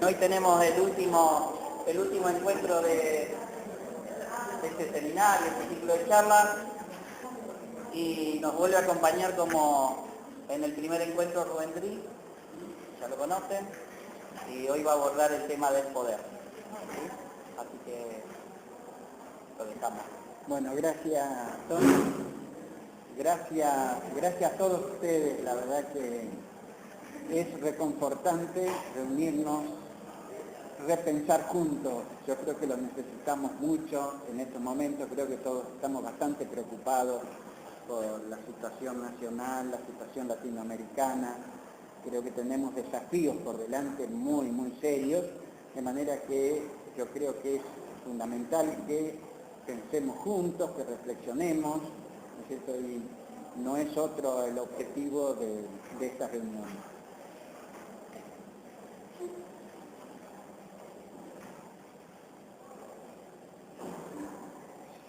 Hoy tenemos el último encuentro de este seminario, este ciclo de charlas, y nos vuelve a acompañar como en el primer encuentro Rubén Dri, ya lo conocen, y hoy va a abordar el tema del poder. ¿Sí? Así que lo dejamos. Bueno, gracias Tony, gracias a todos ustedes, la verdad que es reconfortante reunirnos, repensar juntos. Yo creo que lo necesitamos mucho en estos momentos, creo que todos estamos bastante preocupados por la situación nacional, la situación latinoamericana. Creo que tenemos desafíos por delante muy serios, de manera que yo creo que es fundamental que pensemos juntos, que reflexionemos, ¿no es cierto? Y no es otro el objetivo de esta reunión.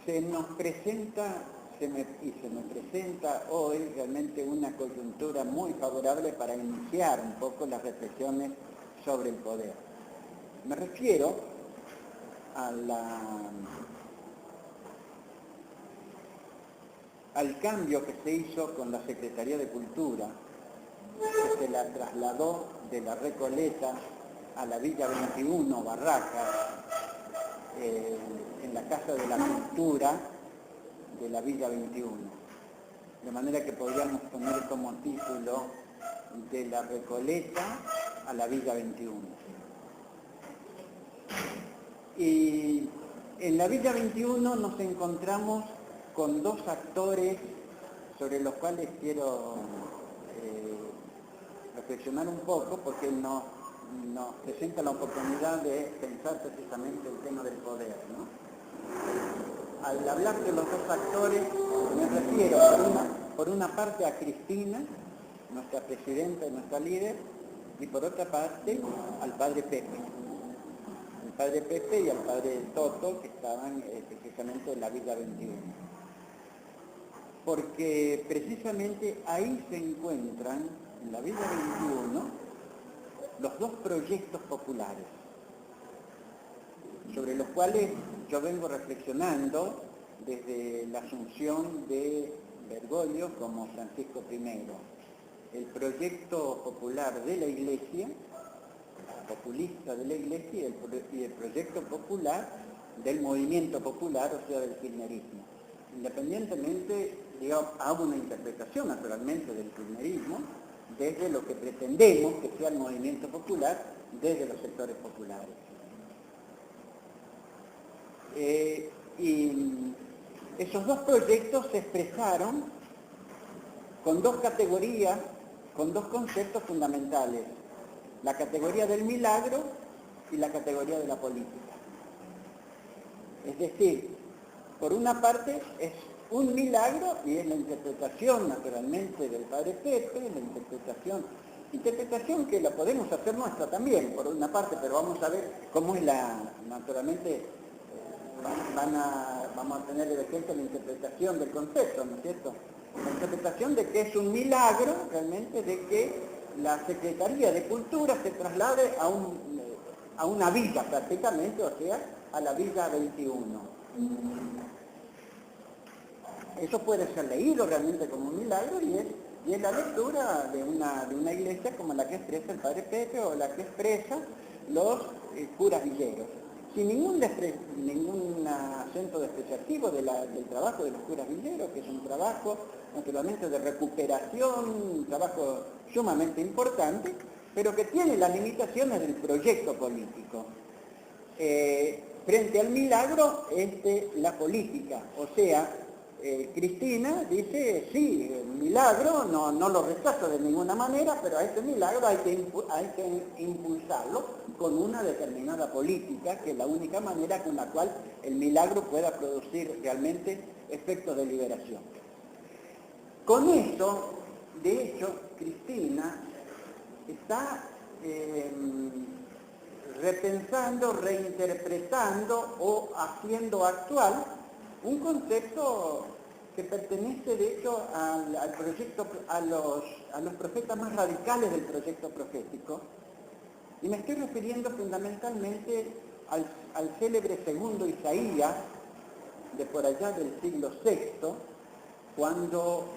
Se me presenta hoy realmente una coyuntura muy favorable para iniciar un poco las reflexiones sobre el poder. Me refiero al cambio que se hizo con la Secretaría de Cultura, que se la trasladó de la Recoleta a la Villa 21, Barracas, en la Casa de la Cultura de la Villa 21. De manera que podríamos poner como título de la Recoleta a la Villa 21. Y en la Villa 21 nos encontramos con dos actores sobre los cuales quiero reflexionar un poco, porque nos presenta la oportunidad de pensar precisamente el tema del poder, ¿no? Al hablar de los dos actores, me refiero por una parte a Cristina, nuestra presidenta y nuestra líder, y por otra parte al padre Pepe. El padre Pepe y al padre Toto, que estaban precisamente en la Villa 21. Porque precisamente ahí se encuentran, en la Villa 21, los dos proyectos populares, sobre los cuales yo vengo reflexionando desde la asunción de Bergoglio como Francisco I. El proyecto popular de la Iglesia, populista de la Iglesia, y el proyecto popular del movimiento popular, o sea, del kirchnerismo. Independientemente, digamos, hago una interpretación naturalmente del kirchnerismo desde lo que pretendemos que sea el movimiento popular, desde los sectores populares. Y esos dos proyectos se expresaron con dos categorías, con dos conceptos fundamentales: la categoría del milagro y la categoría de la política. Es decir, por una parte es un milagro, y es la interpretación naturalmente del padre Pepe, la interpretación que la podemos hacer nuestra también, por una parte, pero vamos a ver cómo es naturalmente, vamos a tener el ejemplo de la interpretación del concepto, ¿no es cierto? La interpretación de que es un milagro realmente de que la Secretaría de Cultura se traslade a una villa prácticamente, o sea, a la Villa 21. Eso puede ser leído realmente como un milagro, y es la lectura de una iglesia como la que expresa el padre Pepe o la que expresa los curas villeros, sin ningún acento despreciativo del trabajo de los curas villeros, que es un trabajo naturalmente de recuperación, un trabajo sumamente importante, pero que tiene las limitaciones del proyecto político. Frente al milagro, la política, o sea, Cristina dice, sí, el milagro no lo rechazo de ninguna manera, pero a este milagro hay que impulsarlo con una determinada política, que es la única manera con la cual el milagro pueda producir realmente efectos de liberación. Con eso, de hecho, Cristina está repensando, reinterpretando o haciendo actual un concepto que pertenece de hecho al proyecto, a los profetas más radicales del proyecto profético, Y me estoy refiriendo fundamentalmente al célebre segundo Isaías, de por allá del siglo VI, cuando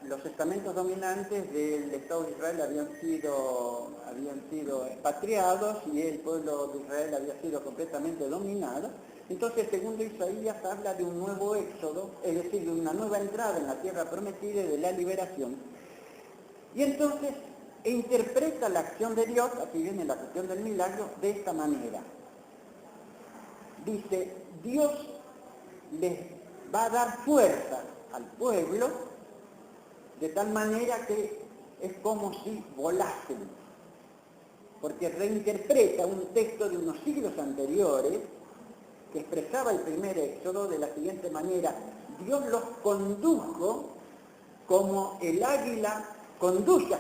los estamentos dominantes del Estado de Israel habían sido expatriados y el pueblo de Israel había sido completamente dominado. Entonces, el segundo Isaías habla de un nuevo éxodo, es decir, de una nueva entrada en la tierra prometida y de la liberación. Y entonces interpreta la acción de Dios, aquí viene la cuestión del milagro, de esta manera. Dice, Dios les va a dar fuerza al pueblo de tal manera que es como si volasen, porque reinterpreta un texto de unos siglos anteriores que expresaba el primer éxodo de la siguiente manera: Dios los condujo como el águila conduce a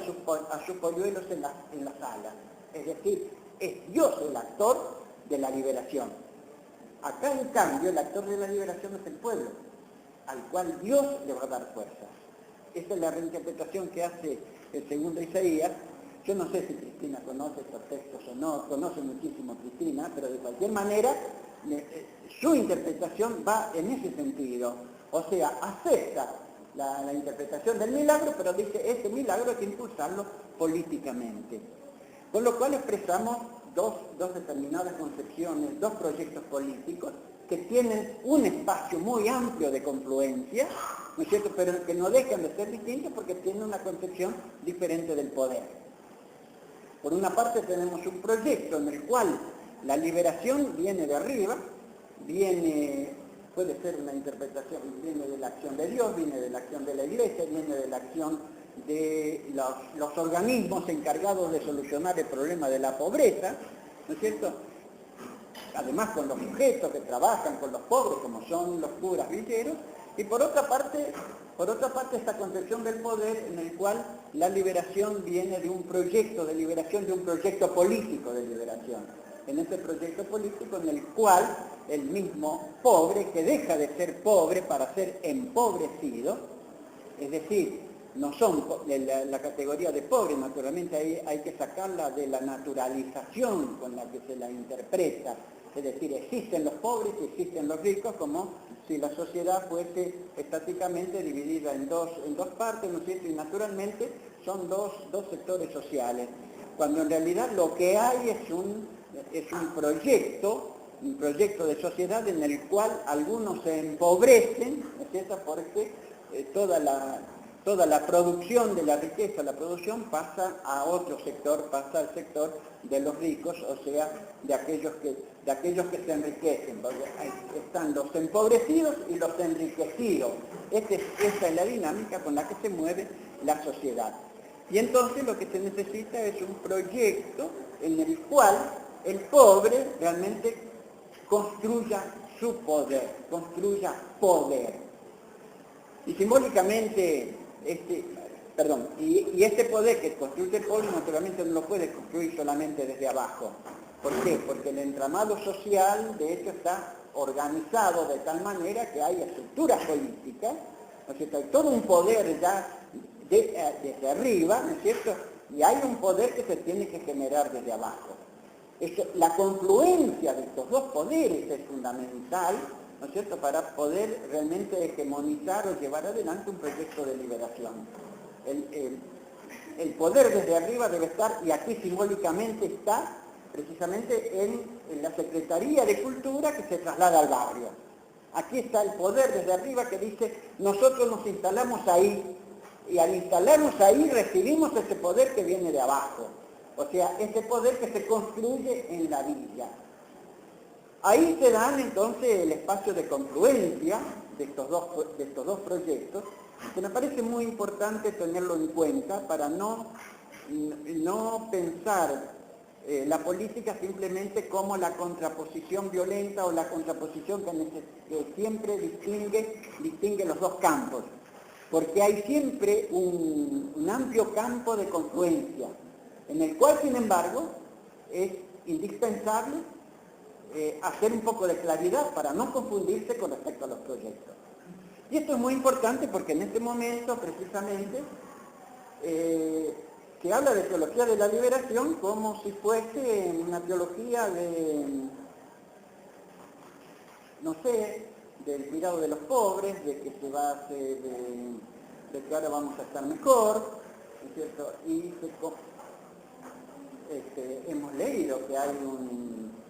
sus polluelos en las alas. Es decir, es Dios el actor de la liberación. Acá, en cambio, el actor de la liberación es el pueblo, al cual Dios le va a dar fuerza. Esa es la reinterpretación que hace el segundo Isaías. Yo no sé si Cristina conoce estos textos o no, conoce muchísimo Cristina, pero de cualquier manera su interpretación va en ese sentido. O sea, acepta la interpretación del milagro, pero dice, este milagro hay que impulsarlo políticamente. Con lo cual expresamos dos determinadas concepciones, dos proyectos políticos que tienen un espacio muy amplio de confluencia, ¿no es cierto?, pero que no dejan de ser distintos porque tienen una concepción diferente del poder. Por una parte tenemos un proyecto en el cual la liberación viene de arriba, puede ser una interpretación, viene de la acción de Dios, viene de la acción de la Iglesia, viene de la acción de los organismos encargados de solucionar el problema de la pobreza, ¿no es cierto?, además con los sujetos que trabajan con los pobres, como son los curas villeros, y por otra parte esta concepción del poder en el cual la liberación viene de un proyecto de liberación, de un proyecto político de liberación. En ese proyecto político en el cual el mismo pobre, que deja de ser pobre para ser empobrecido, es decir, no son la categoría de pobre, naturalmente hay que sacarla de la naturalización con la que se la interpreta. Es decir, existen los pobres y existen los ricos, como si la sociedad fuese estáticamente dividida en dos partes, ¿no es cierto? Y naturalmente son dos sectores sociales, cuando en realidad lo que hay es un proyecto de sociedad en el cual algunos se empobrecen, ¿no es cierto?, porque toda la producción de la riqueza, la producción pasa a otro sector, pasa al sector de los ricos, o sea, de aquellos que se enriquecen, porque ahí están los empobrecidos y los enriquecidos. Esa es la dinámica con la que se mueve la sociedad. Y entonces lo que se necesita es un proyecto en el cual el pobre realmente construya su poder, construya poder. Y simbólicamente, este poder que construye el poder naturalmente no lo puede construir solamente desde abajo. ¿Por qué? Porque el entramado social, de hecho, está organizado de tal manera que hay estructuras políticas, ¿no es cierto? Hay todo un poder ya desde arriba, ¿no es cierto? Y hay un poder que se tiene que generar desde abajo. La confluencia de estos dos poderes es fundamental, ¿no es cierto?, para poder realmente hegemonizar o llevar adelante un proyecto de liberación. El poder desde arriba debe estar, y aquí simbólicamente está, precisamente en la Secretaría de Cultura que se traslada al barrio. Aquí está el poder desde arriba que dice, nosotros nos instalamos ahí, y al instalarnos ahí recibimos ese poder que viene de abajo. O sea, ese poder que se construye en la villa. Ahí se dan entonces el espacio de confluencia de estos dos proyectos, que me parece muy importante tenerlo en cuenta para no pensar la política simplemente como la contraposición violenta o la contraposición que siempre distingue los dos campos, porque hay siempre un amplio campo de confluencia, en el cual, sin embargo, es indispensable hacer un poco de claridad para no confundirse con respecto a los proyectos. Y esto es muy importante porque en este momento, precisamente, que habla de teología de la liberación como si fuese una teología de, no sé, del cuidado de los pobres, de que se base de que ahora vamos a estar mejor, ¿no es cierto? Y hemos leído que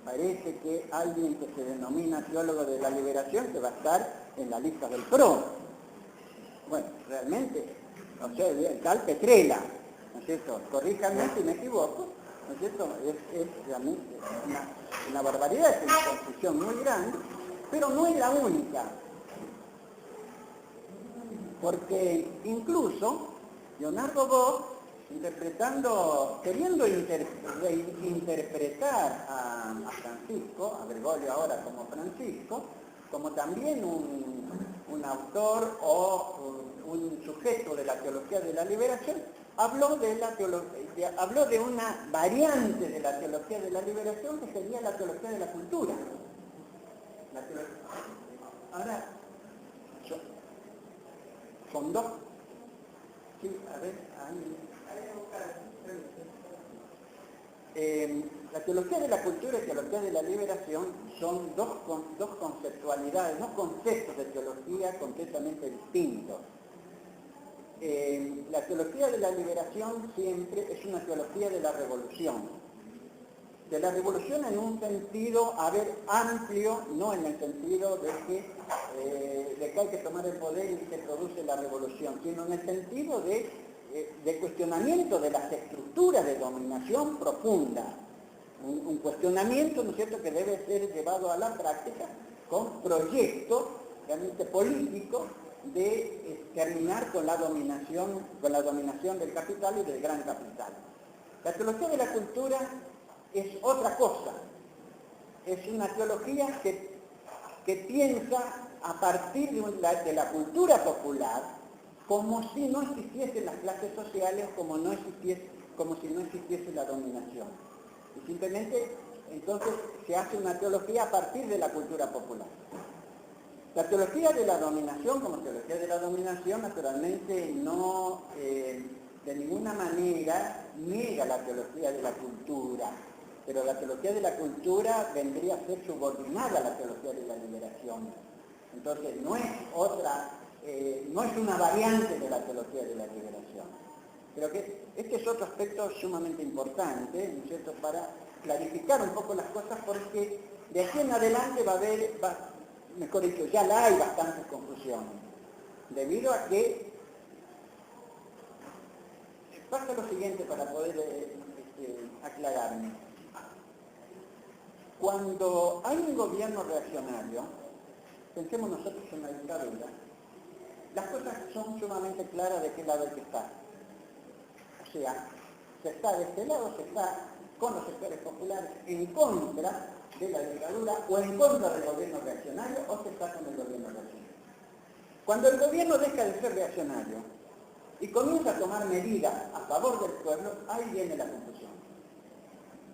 parece que alguien que se denomina teólogo de la liberación que va a estar en la lista del PRO. Bueno, realmente, o sea, el tal Petrella, ¿no es cierto? Corríjanme si me equivoco, ¿no es cierto? Es realmente una barbaridad, es una confusión muy grande, pero no es la única. Porque incluso Leonardo Bosch, queriendo interpretar a Francisco, a Bergoglio ahora como Francisco, como también un autor o un sujeto de la teología de la liberación, habló de una variante de la teología de la liberación que sería la teología de la cultura. Ahora, son dos. Sí, a ver, la teología de la cultura y la teología de la liberación son dos conceptualidades, dos conceptos de teología completamente distintos. La teología de la liberación siempre es una teología de la revolución. De la revolución en un sentido, amplio, no en el sentido de que hay que tomar el poder y se produce la revolución, sino en el sentido de cuestionamiento de las estructuras de dominación profunda. Un cuestionamiento, ¿no es cierto?, que debe ser llevado a la práctica con proyectos realmente políticos de terminar con la dominación del capital y del gran capital. La teología de la cultura es otra cosa, es una teología que piensa a partir de la cultura popular como si no existiesen las clases sociales, como si no existiese la dominación. Y simplemente, entonces, se hace una teología a partir de la cultura popular. La teología de la dominación, como teología de la dominación, naturalmente no de ninguna manera niega la teología de la cultura, pero la teología de la cultura vendría a ser subordinada a la teología de la liberación. Entonces no es una variante de la teología de la liberación. Pero que este es otro aspecto sumamente importante, ¿no es cierto?, para clarificar un poco las cosas, porque de aquí en adelante mejor dicho, ya hay bastantes confusiones, debido a que pasa lo siguiente para poder aclararme. Cuando hay un gobierno reaccionario, pensemos nosotros en la dictadura, las cosas son sumamente claras de qué lado hay que estar. O sea, se está de este lado, se está con los sectores populares en contra de la dictadura o en contra del gobierno reaccionario, o se está con el gobierno reaccionario. Cuando el gobierno deja de ser reaccionario y comienza a tomar medidas a favor del pueblo, ahí viene la confusión.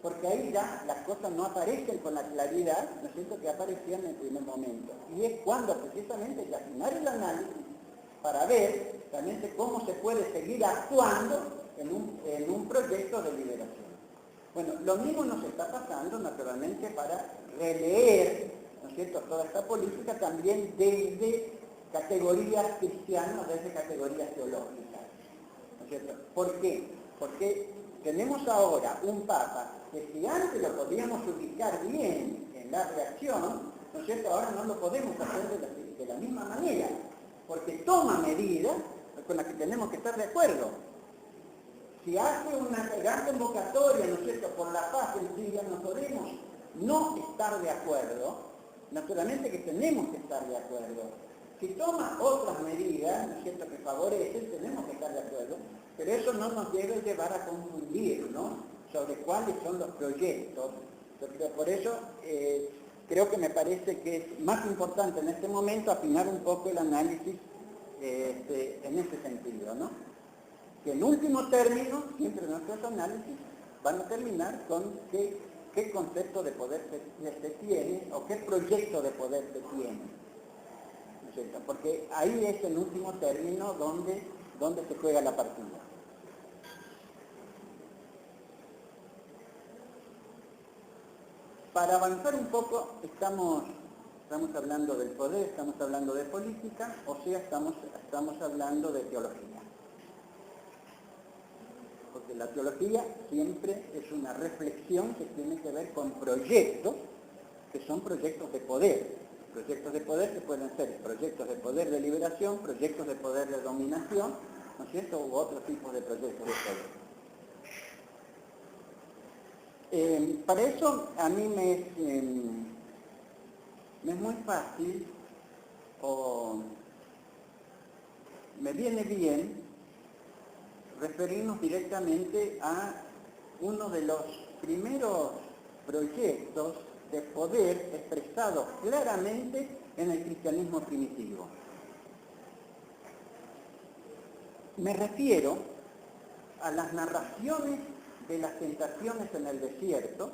Porque ahí ya las cosas no aparecen con la claridad, ¿no es cierto?, que aparecían en el primer momento. Y es cuando precisamente hay que afinar el análisis para ver realmente cómo se puede seguir actuando en un proyecto de liberación. Bueno, lo mismo nos está pasando naturalmente para releer, ¿no es cierto?, toda esta política también desde categorías cristianas, desde categorías teológicas, ¿no es cierto? ¿Por qué? Porque tenemos ahora un Papa que si antes lo podíamos ubicar bien en la reacción, ¿no es cierto?, ahora no lo podemos hacer de la misma manera, porque toma medidas con las que tenemos que estar de acuerdo. Si hace una gran convocatoria, ¿no es cierto?, por la paz en Siria, no podemos no estar de acuerdo, naturalmente que tenemos que estar de acuerdo. Si toma otras medidas, ¿no es cierto?, que favorecen, tenemos que estar de acuerdo, pero eso no nos debe llevar a confundir, ¿no?, sobre cuáles son los proyectos. Por eso creo que me parece que es más importante en este momento afinar un poco el análisis en ese sentido, ¿no? Que en último término, siempre nuestros análisis van a terminar con qué concepto de poder se tiene o qué proyecto de poder se tiene, ¿no es cierto? Porque ahí es en último término donde se juega la partida. para avanzar un poco, estamos hablando del poder, estamos hablando de política, o sea, estamos hablando de teología. Porque la teología siempre es una reflexión que tiene que ver con proyectos, que son proyectos de poder. Proyectos de poder que pueden ser proyectos de poder de liberación, proyectos de poder de dominación, ¿no es cierto?, u otro tipo de proyectos de poder. Para eso a mí me es muy fácil, o me viene bien, referirnos directamente a uno de los primeros proyectos de poder expresados claramente en el cristianismo primitivo. Me refiero a las narraciones de las tentaciones en el desierto,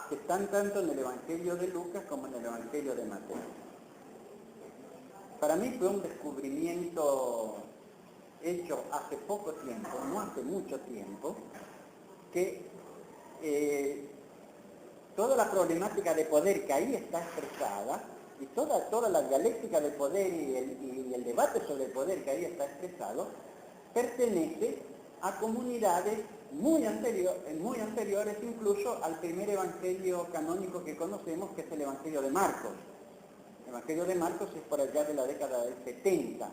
que están tanto en el Evangelio de Lucas como en el Evangelio de Mateo. Para mí fue un descubrimiento hecho hace poco tiempo, no hace mucho tiempo, que toda la problemática de poder que ahí está expresada, y toda la dialéctica del poder y el debate sobre el poder que ahí está expresado, pertenece a comunidades muy anteriores incluso al primer evangelio canónico que conocemos, que es el Evangelio de Marcos. El Evangelio de Marcos es por allá de la década del 70.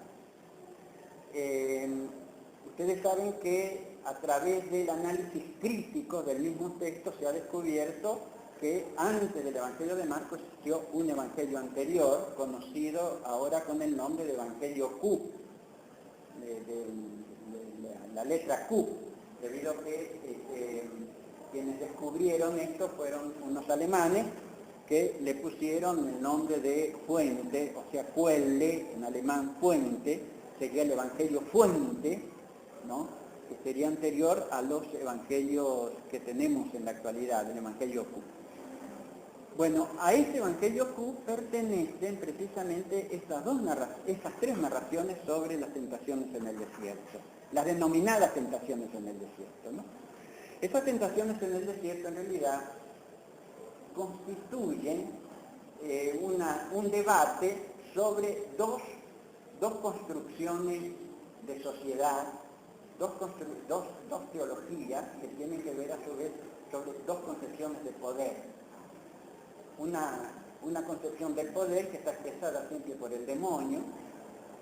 Ustedes saben que a través del análisis crítico del mismo texto se ha descubierto que antes del Evangelio de Marcos existió un evangelio anterior, conocido ahora con el nombre de Evangelio Q, de la letra Q, debido a que quienes descubrieron esto fueron unos alemanes que le pusieron el nombre de fuente, o sea, Quelle, en alemán fuente, sería el Evangelio fuente, ¿no?, que sería anterior a los evangelios que tenemos en la actualidad, el Evangelio Q. Bueno, a este Evangelio Q pertenecen precisamente estas tres narraciones sobre las tentaciones en el desierto, las denominadas tentaciones en el desierto, ¿no? Estas tentaciones en el desierto en realidad constituyen un debate sobre dos construcciones de sociedad, dos teologías que tienen que ver a su vez sobre dos concepciones de poder. Una concepción del poder que está expresada siempre por el demonio,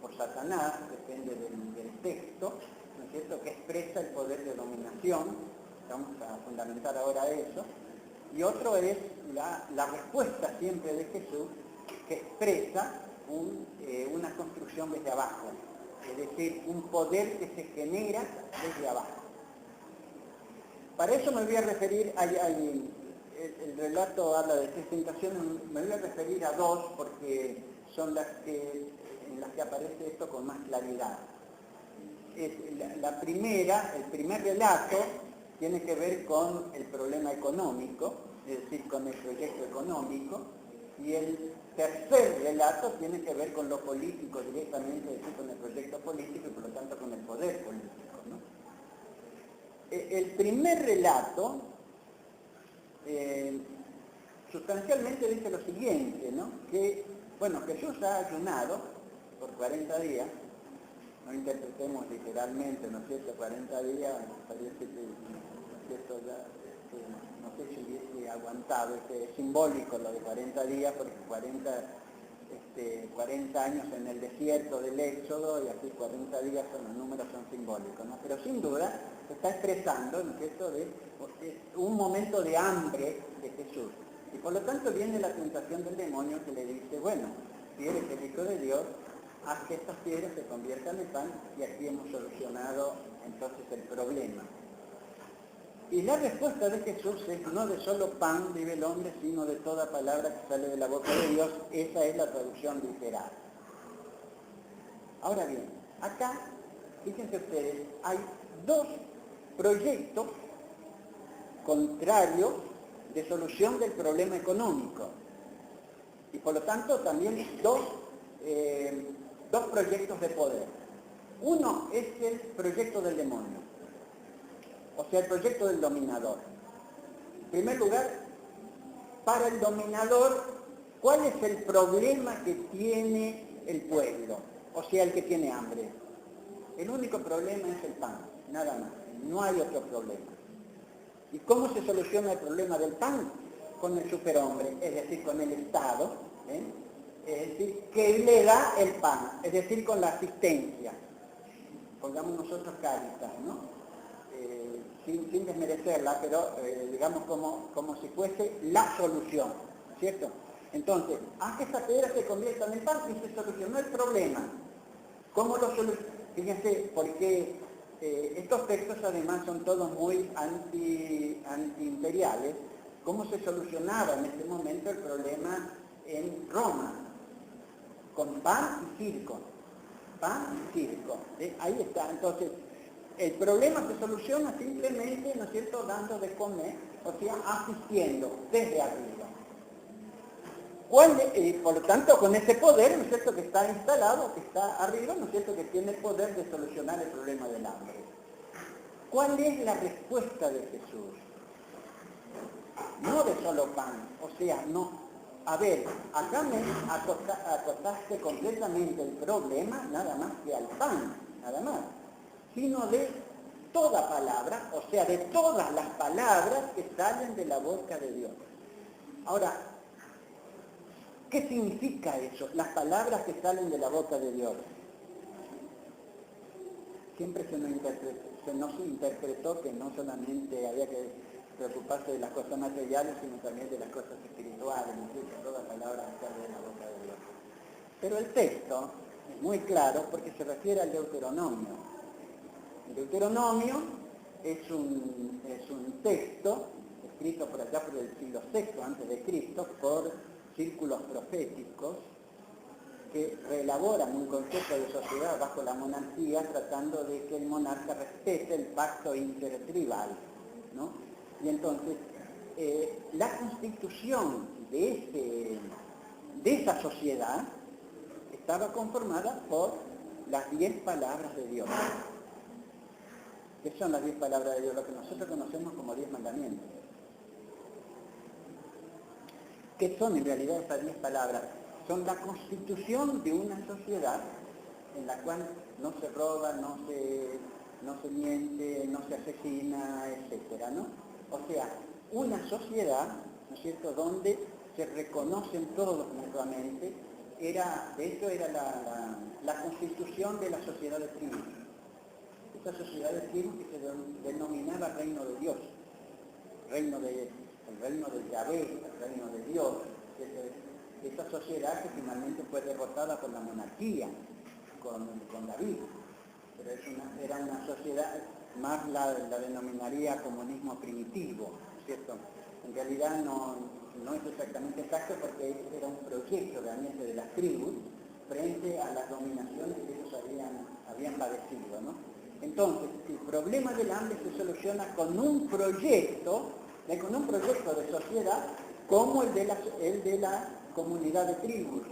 por Satanás, depende del texto, ¿no es cierto?, que expresa el poder de dominación. Vamos a fundamentar ahora eso. Y otro es la respuesta siempre de Jesús, que expresa una construcción desde abajo, es decir, un poder que se genera desde abajo. Para eso me voy a referir, el relato habla de tres tentaciones, me voy a referir a dos porque son en las que aparece esto con más claridad. La primera, el primer relato, tiene que ver con el problema económico, es decir, con el proyecto económico, y el tercer relato tiene que ver con lo político directamente, es decir, con el proyecto político y por lo tanto con el poder político, ¿no? El primer relato sustancialmente dice lo siguiente, ¿no?, que, bueno, Jesús ha ayunado por 40 días, no interpretemos literalmente, ¿no es cierto?, 40 días, parece que, ¿no es cierto?, ya, no sé si hubiese aguantado, es simbólico lo de 40 días, porque 40 años en el desierto del Éxodo, y así 40 días los números son simbólicos, ¿no? Pero sin duda se está expresando, ¿no es cierto?, de un momento de hambre de Jesús. Y por lo tanto viene la tentación del demonio que le dice, bueno, si eres el Hijo de Dios, haz que estas piedras se conviertan en pan, y aquí hemos solucionado entonces el problema. Y la respuesta de Jesús es: no de solo pan vive el hombre, sino de toda palabra que sale de la boca de Dios. Esa es la traducción literal. Ahora bien, acá, fíjense ustedes, hay dos proyectos contrarios de solución del problema económico. Y por lo tanto también dos proyectos de poder. Uno es el proyecto del demonio, o sea, el proyecto del dominador. En primer lugar, para el dominador, ¿cuál es el problema que tiene el pueblo? O sea, el que tiene hambre. El único problema es el pan, nada más. No hay otro problema. ¿Y cómo se soluciona el problema del pan? Con el superhombre, es decir, con el Estado, es decir, que le da el pan, es decir, con la asistencia. Pongamos nosotros Cáritas, ¿no? Sin desmerecerla, pero digamos como si fuese la solución, ¿cierto? Entonces, haz que esa piedra se convierta en el pan y se solucionó el problema. ¿Cómo lo solucionó? Fíjense, porque estos textos además son todos muy antiimperiales. ¿Cómo se solucionaba en este momento el problema en Roma? Con pan y circo. Pan y circo. Ahí está. Entonces, el problema se soluciona simplemente, ¿no es cierto?, dando de comer, o sea, asistiendo desde arriba. Por lo tanto, con ese poder, ¿no es cierto?, que está instalado, que está arriba, ¿no es cierto?, que tiene el poder de solucionar el problema del hambre. ¿Cuál es la respuesta de Jesús? No de solo pan, o sea, no. A ver, acá me acotaste completamente el problema, nada más que al pan, nada más, sino de toda palabra, o sea, de todas las palabras que salen de la boca de Dios. Ahora, ¿qué significa eso? Las palabras que salen de la boca de Dios. Siempre se nos interpretó que no solamente había que preocuparse de las cosas materiales, sino también de las cosas espirituales, incluso toda palabra que sale de la boca de Dios. Pero el texto es muy claro porque se refiere al Deuteronomio. El Deuteronomio es un texto escrito por allá por el siglo VI a.C. por círculos proféticos que reelaboran un concepto de sociedad bajo la monarquía tratando de que el monarca respete el pacto intertribal, ¿no? Y entonces, la constitución de esa sociedad estaba conformada por las 10 palabras de Dios. ¿Qué son las 10 palabras de Dios? Lo que nosotros conocemos como 10 mandamientos. ¿Qué son en realidad estas 10 palabras? Son la constitución de una sociedad en la cual no se roba, no se miente, no se asesina, etcétera, ¿no? O sea, una sociedad, ¿no es cierto?, donde se reconocen todos mutuamente. De hecho, era la constitución de la sociedad de tribus. Esa sociedad de tribus que se denominaba reino de Dios, el reino de Yahvé, el reino de Dios. Esa sociedad que finalmente fue derrotada por la monarquía, con David. Pero era una sociedad, más la denominaría comunismo primitivo, ¿cierto? En realidad no es exactamente exacto porque era un proyecto realmente de las tribus frente a las dominaciones que ellos habían padecido, ¿no? Entonces, el problema del hambre se soluciona con un proyecto de sociedad como el de la comunidad de tribus.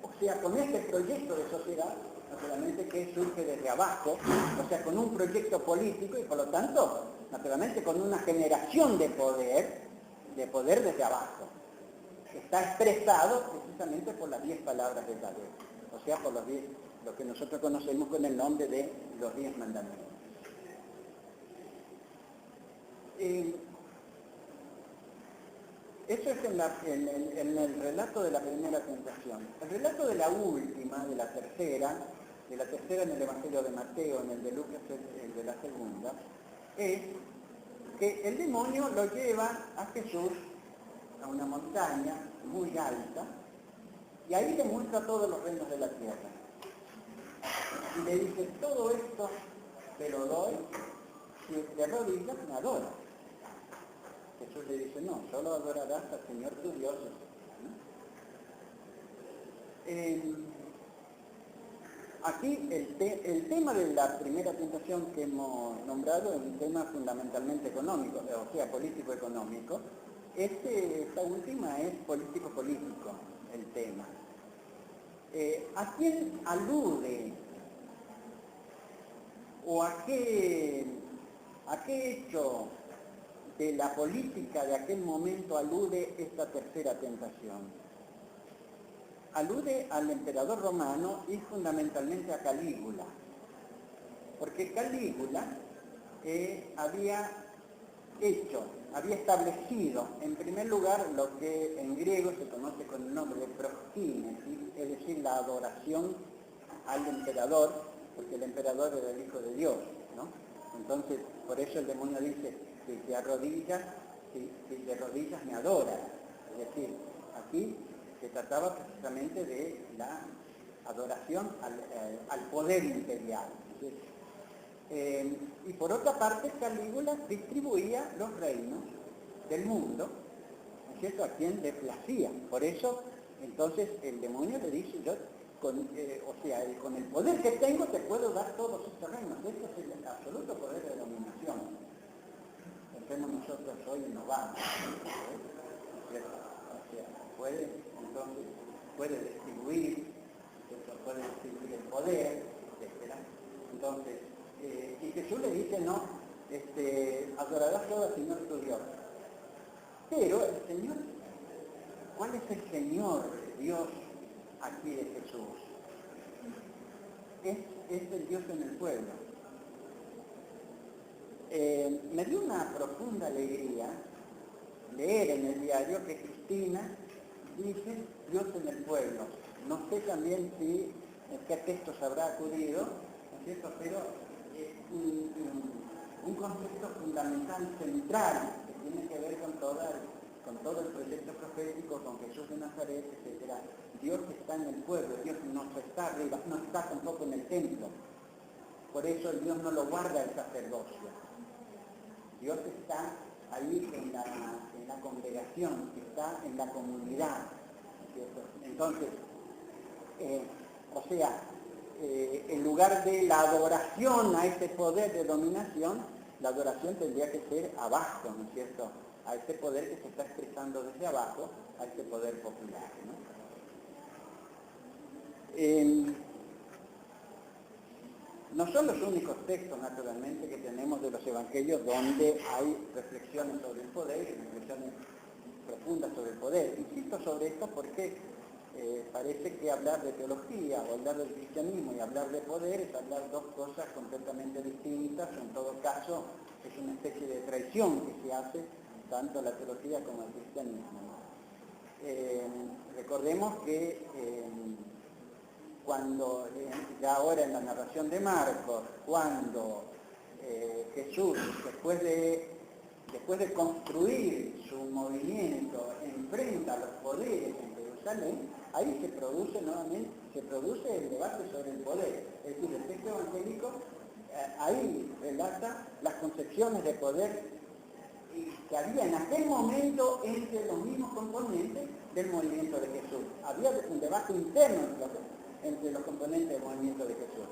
O sea, con este proyecto de sociedad, naturalmente que surge desde abajo, o sea, con un proyecto político y por lo tanto, naturalmente con una generación de poder desde abajo. Está expresado precisamente por las 10 palabras de Yahvé, o sea, por lo que nosotros conocemos con el nombre de los 10 mandamientos. Eso es en el relato de la primera tentación. El relato de la última, de la tercera en el Evangelio de Mateo, en el de Lucas, el de la segunda, es que el demonio lo lleva a Jesús a una montaña muy alta y ahí le muestra todos los reinos de la tierra. Y le dice, todo esto te lo doy si te rodillas me adoras. Jesús le dice, no, solo adorarás al Señor tu Dios. Aquí el tema de la primera tentación que hemos nombrado es un tema fundamentalmente económico, o sea, político-económico. Esta última es político-político, el tema. ¿A quién alude? ¿O a qué hecho que la política de aquel momento alude esta tercera tentación. Alude al emperador romano y fundamentalmente a Calígula, porque Calígula había establecido en primer lugar lo que en griego se conoce con el nombre de prostínesis, es decir, la adoración al emperador, porque el emperador era el Hijo de Dios, ¿no? Entonces, por eso el demonio dice, si te arrodillas, si te rodillas me adoras. Es decir, aquí se trataba precisamente de la adoración al poder imperial. Y por otra parte, Calígula distribuía los reinos del mundo, ¿no es cierto?, a quien le placía. Por eso, entonces, el demonio le dice, yo, con el poder que tengo te puedo dar todos estos reinos. Este es el absoluto poder de dominación. Pensemos nosotros hoy y nos vamos, ¿no es cierto? O sea, puede distribuir, puede distribuir el poder, etc. Entonces, y Jesús le dice, no, adorarás todo al Señor tu Dios. Pero el Señor, ¿cuál es el Señor Dios aquí de Jesús? Es el Dios en el pueblo. Me dio una profunda alegría leer en el diario que Cristina dice Dios en el pueblo. No sé también si qué textos habrá acudido, ¿no es cierto?, pero un concepto fundamental, central, que tiene que ver con todo el proyecto profético, con Jesús de Nazaret, etc. Dios está en el pueblo, Dios no está arriba, no está tampoco en el templo. Por eso Dios no lo guarda el sacerdocio. Dios está ahí en la congregación, está en la comunidad, ¿cierto? Entonces, en lugar de la adoración a ese poder de dominación, la adoración tendría que ser abajo, ¿no es cierto?, a ese poder que se está expresando desde abajo, a ese poder popular, ¿no? No son los únicos textos, naturalmente, que tenemos de los evangelios donde hay reflexiones sobre el poder y reflexiones profundas sobre el poder. Insisto sobre esto porque parece que hablar de teología o hablar del cristianismo y hablar de poder es hablar dos cosas completamente distintas. En todo caso, es una especie de traición que se hace tanto la teología como el cristianismo. Recordemos que cuando, ya ahora en la narración de Marcos, cuando Jesús, después de construir su movimiento, enfrenta a los poderes en Jerusalén, ahí se produce el debate sobre el poder. Es decir, el texto evangélico ahí relata las concepciones de poder que había en aquel momento entre los mismos componentes del movimiento de Jesús. Había un debate interno entre los componentes del movimiento de Jesús.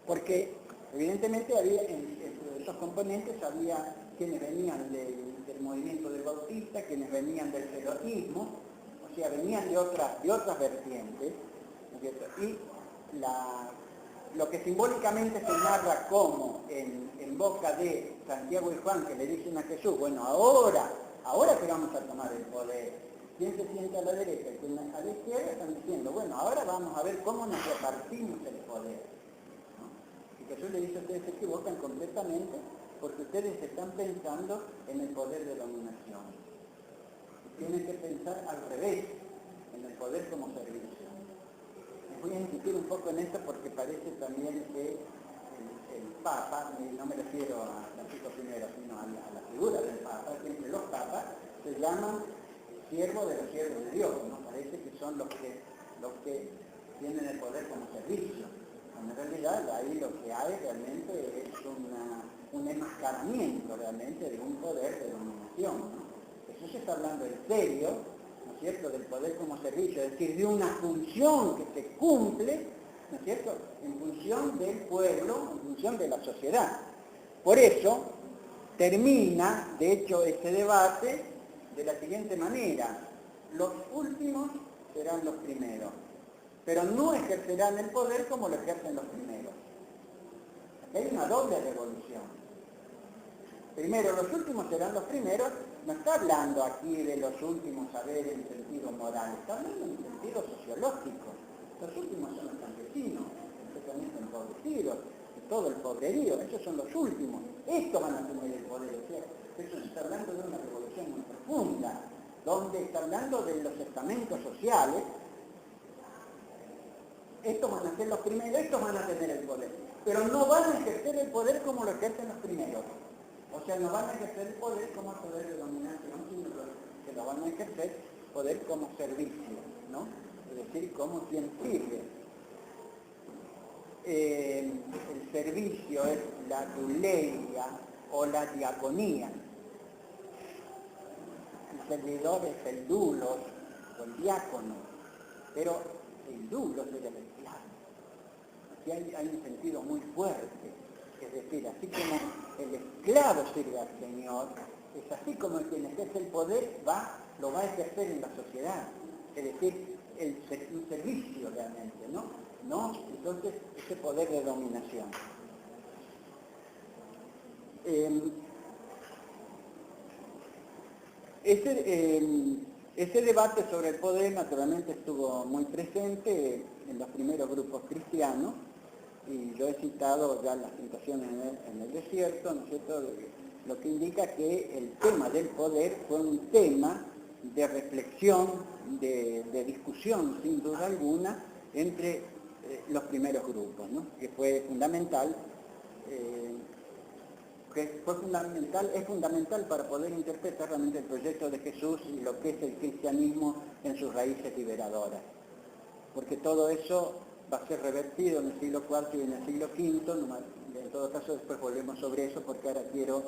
Porque evidentemente había entre esos componentes había quienes venían del movimiento del Bautista, quienes venían del celotismo, o sea, venían de otras vertientes, ¿no es cierto? Y lo que simbólicamente se narra como en boca de Santiago y Juan, que le dicen a Jesús, bueno, ahora que vamos a tomar el poder. ¿Quién se siente a la derecha y quién a la izquierda? Están diciendo, bueno, ahora vamos a ver cómo nos repartimos el poder, ¿no? Y Jesús le dice, ustedes se equivocan completamente porque ustedes están pensando en el poder de dominación. Tienen que pensar al revés, en el poder como servicio. Les voy a insistir un poco en esto porque parece también que el Papa, no me refiero a Francisco I, sino a la figura del Papa, siempre los papas se llaman siervos de los siervos de Dios, ¿no? Parece que son los que tienen el poder como servicio. En realidad ahí lo que hay realmente es un enmascaramiento realmente de un poder de dominación, ¿no? Jesús está hablando en serio, ¿no es cierto?, del poder como servicio, es decir, de una función que se cumple, ¿no es cierto?, en función del pueblo, en función de la sociedad. Por eso termina, de hecho, este debate de la siguiente manera: los últimos serán los primeros, pero no ejercerán el poder como lo ejercen los primeros. Aquí hay una doble revolución. primero los últimos serán los primeros, no está hablando aquí de los últimos saberes en sentido moral, está hablando en sentido sociológico. Los últimos son los campesinos, especialmente empobrecidos, de todo el pobrerío, esos son los últimos. Estos van a tener el poder, o sea, eso se está hablando de una revolución muy profunda, donde está hablando de los estamentos sociales. Estos van a ser los primeros, estos van a tener el poder, pero no van a ejercer el poder como lo ejercen los primeros. O sea, no van a ejercer el poder como poder de dominación, sino que lo van a ejercer poder como servicio, ¿no? Es decir, como quien sirve. El servicio es la duleia o la diaconía. El servidor es el dulos o el diácono, pero el dulos es el esclavo. Aquí hay un sentido muy fuerte, es decir, así como el esclavo sirve al Señor, es así como quien ejerce el poder lo va a ejercer en la sociedad, es decir, un servicio realmente, ¿no? Entonces, ese poder de dominación. Ese debate sobre el poder naturalmente estuvo muy presente en los primeros grupos cristianos, y yo he citado ya las tentaciones en el desierto, ¿no es cierto?, lo que indica que el tema del poder fue un tema de reflexión, de discusión, sin duda alguna, entre los primeros grupos, ¿no?, que fue fundamental. Es fundamental para poder interpretar realmente el proyecto de Jesús y lo que es el cristianismo en sus raíces liberadoras. Porque todo eso va a ser revertido en el siglo IV y en el siglo V, en todo caso después volvemos sobre eso porque ahora quiero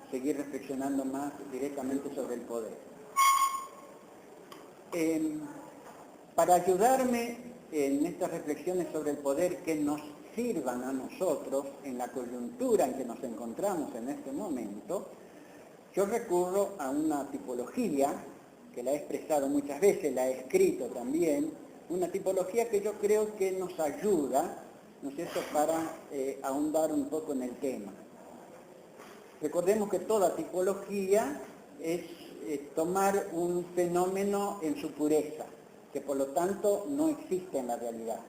seguir reflexionando más directamente sobre el poder. Para ayudarme en estas reflexiones sobre el poder que nos sirvan a nosotros en la coyuntura en que nos encontramos en este momento, yo recurro a una tipología que la he expresado muchas veces, la he escrito también, una tipología que yo creo que nos ayuda, ¿no es cierto?, para ahondar un poco en el tema. Recordemos que toda tipología es tomar un fenómeno en su pureza, que por lo tanto no existe en la realidad.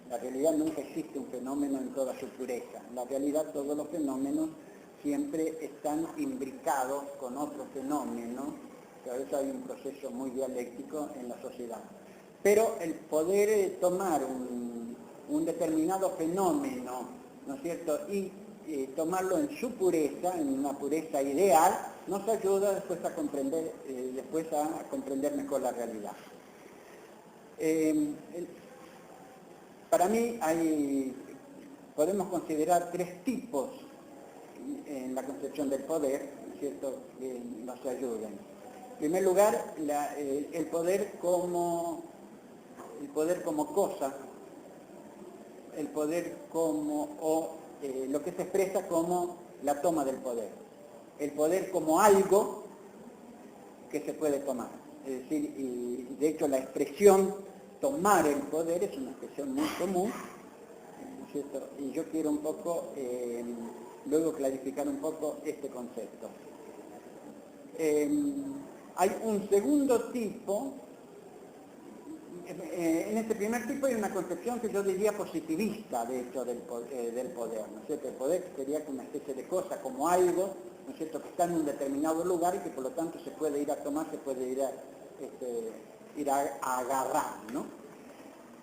En la realidad nunca existe un fenómeno en toda su pureza. En la realidad todos los fenómenos siempre están imbricados con otros fenómenos, que a veces hay un proceso muy dialéctico en la sociedad. Pero el poder tomar un determinado fenómeno, ¿no es cierto?, y tomarlo en su pureza, en una pureza ideal, nos ayuda después a comprender mejor la realidad. Para mí podemos considerar tres tipos en la concepción del poder, ¿no es cierto?, que nos ayudan. En primer lugar, el poder como cosa, el poder lo que se expresa como la toma del poder, el poder como algo que se puede tomar. Es decir, y de hecho la expresión tomar el poder es una expresión muy común, ¿no es cierto? Y yo quiero un poco, luego clarificar un poco este concepto. Hay un segundo tipo. En este primer tipo hay una concepción que yo diría positivista, de hecho, del poder, ¿no es cierto? El poder sería una especie de cosa, como algo, ¿no es cierto?, que está en un determinado lugar y que por lo tanto se puede ir a tomar, se puede ir a agarrar, ¿no?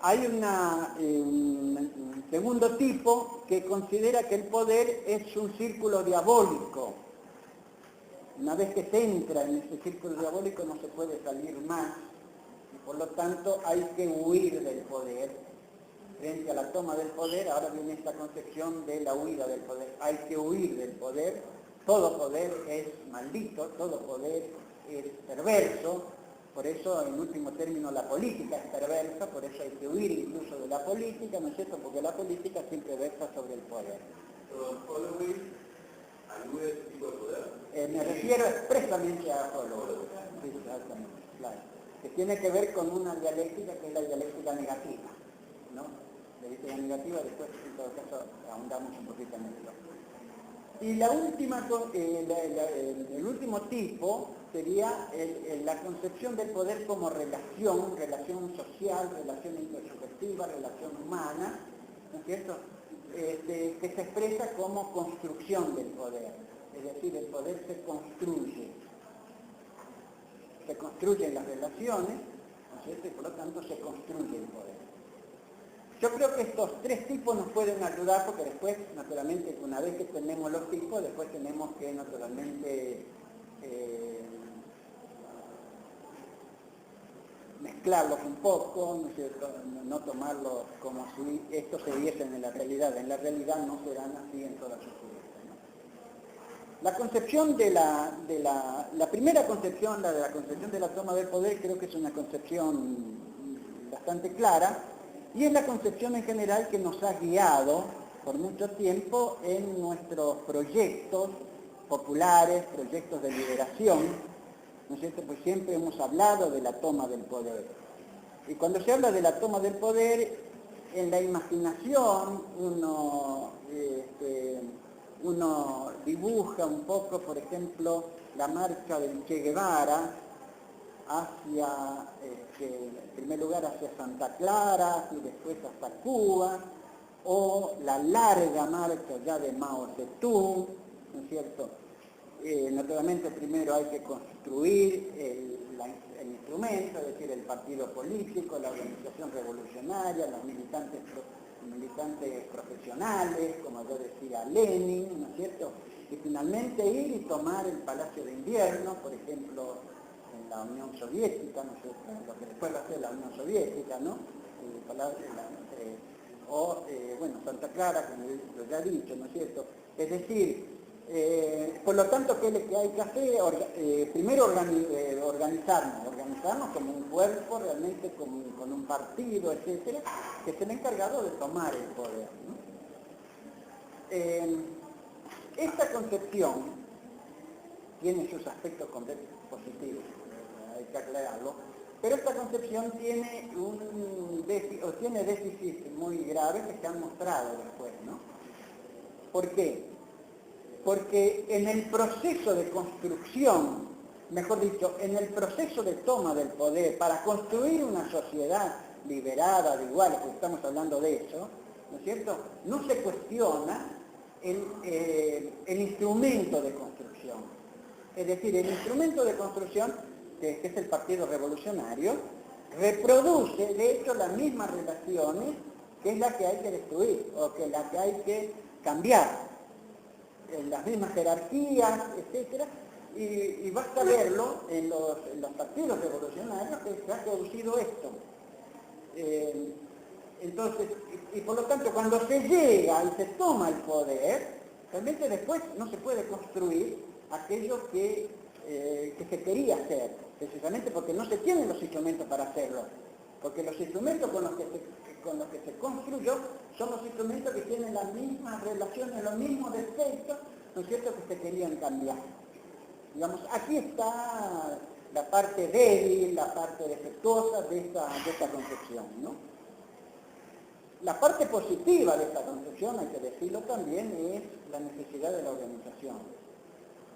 Hay un segundo tipo que considera que el poder es un círculo diabólico. Una vez que se entra en ese círculo diabólico no se puede salir más. Por lo tanto, hay que huir del poder. Frente a la toma del poder, ahora viene esta concepción de la huida del poder. Hay que huir del poder. Todo poder es maldito, todo poder es perverso. Por eso, en último término, la política es perversa, por eso hay que huir incluso de la política, ¿no es cierto?, porque la política siempre versa sobre el poder. ¿Holloway alude a este tipo de poder? Me refiero expresamente a Holloway. Sí, exactamente, claro. Que tiene que ver con una dialéctica que es la dialéctica negativa, ¿no? La dialéctica negativa, después en todo caso ahondamos un poquito en esto. Y la última, el último tipo sería la concepción del poder como relación social, relación intersubjetiva, relación humana, ¿no es cierto? Que se expresa como construcción del poder, es decir, el poder se construyen las relaciones, ¿no es cierto? Y por lo tanto se construye el poder. Yo creo que estos tres tipos nos pueden ayudar porque después, naturalmente, una vez que tenemos los tipos, después tenemos que, naturalmente, mezclarlos un poco, ¿no es cierto? No tomarlos como si estos se diesen en la realidad. En la realidad no serán así en toda su pureza, ¿no? La concepción la primera concepción, la de la concepción de la toma del poder, creo que es una concepción bastante clara, y es la concepción en general que nos ha guiado por mucho tiempo en nuestros proyectos populares, proyectos de liberación, ¿no es cierto? Pues siempre hemos hablado de la toma del poder. Y cuando se habla de la toma del poder, en la imaginación uno dibuja un poco, por ejemplo, la marcha del Che Guevara hacia, en primer lugar hacia Santa Clara y después hasta Cuba, o la larga marcha ya de Mao Zedong, ¿no es cierto? Naturalmente primero hay que construir el instrumento, es decir, el partido político, la organización revolucionaria, los militantes profesionales, como yo decía Lenin, ¿no es cierto? Y finalmente ir y tomar el Palacio de Invierno, por ejemplo, en la Unión Soviética, ¿no es cierto? Lo que después va a ser la Unión Soviética, ¿no? Bueno, Santa Clara, como yo ya he dicho, ¿no es cierto? Es decir, por lo tanto, ¿qué es lo que hay que hacer? Primero organizarnos como un cuerpo, realmente con un partido, etcétera, que esté encargado de tomar el poder, ¿no? Esta concepción tiene sus aspectos positivos, hay que aclararlo, pero esta concepción tiene déficits muy graves que se han mostrado después, ¿no? ¿Por qué? Porque en el proceso de construcción, mejor dicho, en el proceso de toma del poder, para construir una sociedad liberada, de iguales, porque estamos hablando de eso, ¿no es cierto? No se cuestiona el instrumento de construcción. Es decir, el instrumento de construcción, que es el Partido Revolucionario, reproduce, de hecho, las mismas relaciones que es la que hay que destruir, o que es la que hay que cambiar. En las mismas jerarquías, etcétera, y basta verlo en los partidos revolucionarios que se ha producido esto. Entonces, y por lo tanto, cuando se llega y se toma el poder, realmente después no se puede construir aquello que se quería hacer, precisamente porque no se tienen los instrumentos para hacerlo, porque los instrumentos con los que se construyó son los instrumentos que tienen las mismas relaciones, los mismos defectos, ¿no es cierto?, que se querían cambiar. Digamos, aquí está la parte débil, la parte defectuosa de esta concepción, ¿no? La parte positiva de esta concepción, hay que decirlo también, es la necesidad de la organización.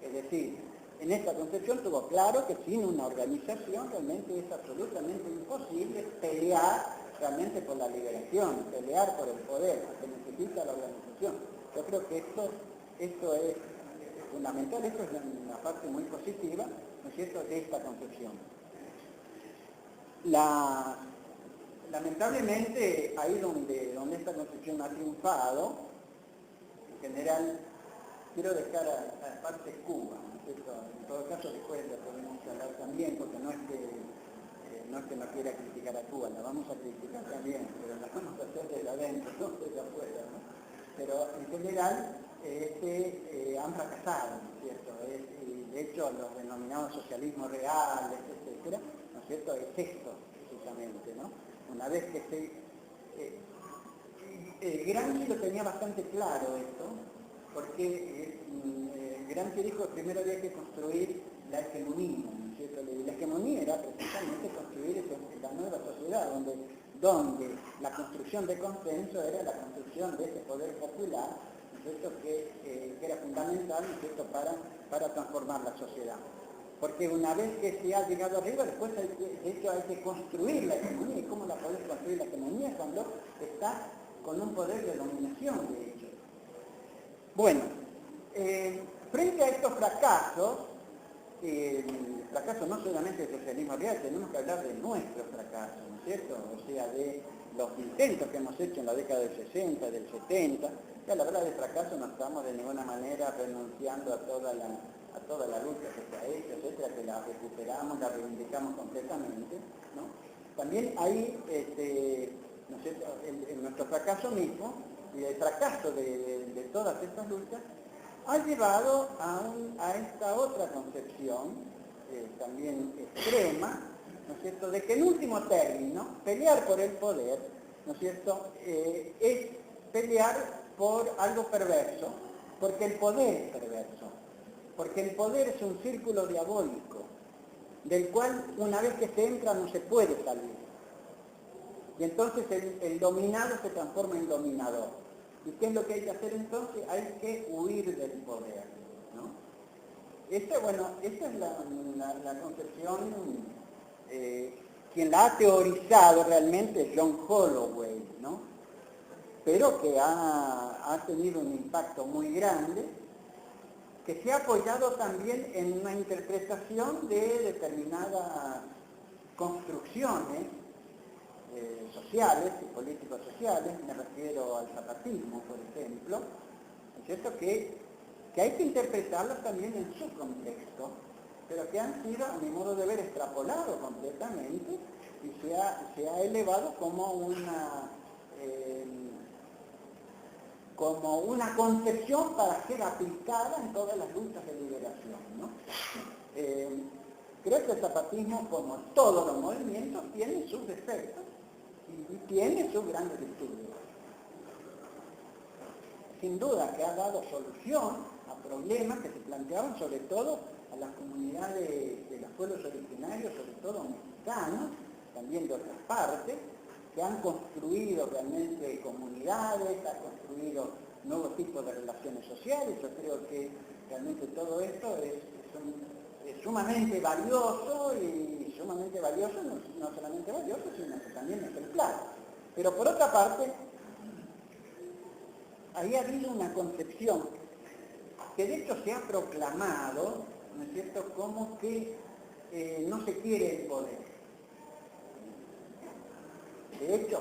Es decir, en esta concepción tuvo claro que sin una organización realmente es absolutamente imposible pelear realmente por la liberación, pelear por el poder, se necesita la organización. Yo creo que esto es fundamental, esto es una parte muy positiva, ¿no es cierto?, de esta concepción. Lamentablemente, ahí donde esta concepción ha triunfado, en general, quiero dejar aparte Cuba, ¿no es cierto? En todo caso, después lo podemos hablar también, porque no es que no quiera criticar a Cuba, la vamos a criticar también, pero la vamos a hacer desde adentro, no desde afuera, ¿no? Pero en general han fracasado, ¿no es cierto? Y de hecho los denominados socialismos reales, etcétera, ¿no es cierto? Es esto, precisamente, ¿no? Una vez que Gramsci lo tenía bastante claro esto, porque Gramsci dijo que primero había que construir la hegemonía, ¿no es cierto? La hegemonía era precisamente construir la nueva sociedad, donde la construcción de consenso era la construcción de ese poder popular, ¿no es cierto?, que era fundamental fundamental, ¿no es cierto?, para transformar la sociedad. Porque una vez que se ha llegado arriba, después de hecho hay que construir la economía. ¿Y cómo la podés construir la economía cuando estás con un poder de dominación, de hecho? Bueno, frente a estos fracasos, el fracaso no solamente del socialismo real, tenemos que hablar de nuestros fracasos, ¿no es cierto? O sea, de los intentos que hemos hecho en la década del 60, del 70, que a la hora de fracaso no estamos de ninguna manera renunciando a toda la lucha que se ha hecho, etcétera, que la recuperamos, la reivindicamos completamente, ¿no? También hay, ¿no es cierto?, en nuestro fracaso mismo, y el fracaso de todas estas luchas, ha llevado a esta otra concepción, también extrema, ¿no es cierto?, de que en último término, pelear por el poder, ¿no es cierto?, es pelear por algo perverso, porque el poder es perverso, porque el poder es un círculo diabólico, del cual una vez que se entra no se puede salir. Y entonces el dominado se transforma en dominador. ¿Y qué es lo que hay que hacer entonces? Hay que huir del poder, ¿no? Esta es la concepción, quien la ha teorizado realmente es John Holloway, ¿no? Pero que ha tenido un impacto muy grande, que se ha apoyado también en una interpretación de determinadas construcciones sociales y políticos sociales, me refiero al zapatismo, por ejemplo, ¿no es cierto?, que hay que interpretarlos también en su contexto, pero que han sido, a mi modo de ver, extrapolados completamente y se ha elevado como una concepción para ser aplicada en todas las luchas de liberación, ¿no? Creo que el zapatismo, como todos los movimientos, tiene sus defectos y tiene sus grandes virtudes. Sin duda que ha dado solución a problemas que se planteaban sobre todo a las comunidades de los pueblos originarios, sobre todo mexicanos, también de otras partes, que han construido realmente comunidades, han construido nuevos tipos de relaciones sociales. Yo creo que realmente todo esto es sumamente valioso, y sumamente valioso, no solamente valioso, sino que también ejemplar. Pero por otra parte, ahí ha habido una concepción que de hecho se ha proclamado, ¿no es cierto?, como que no se quiere el poder. De hecho,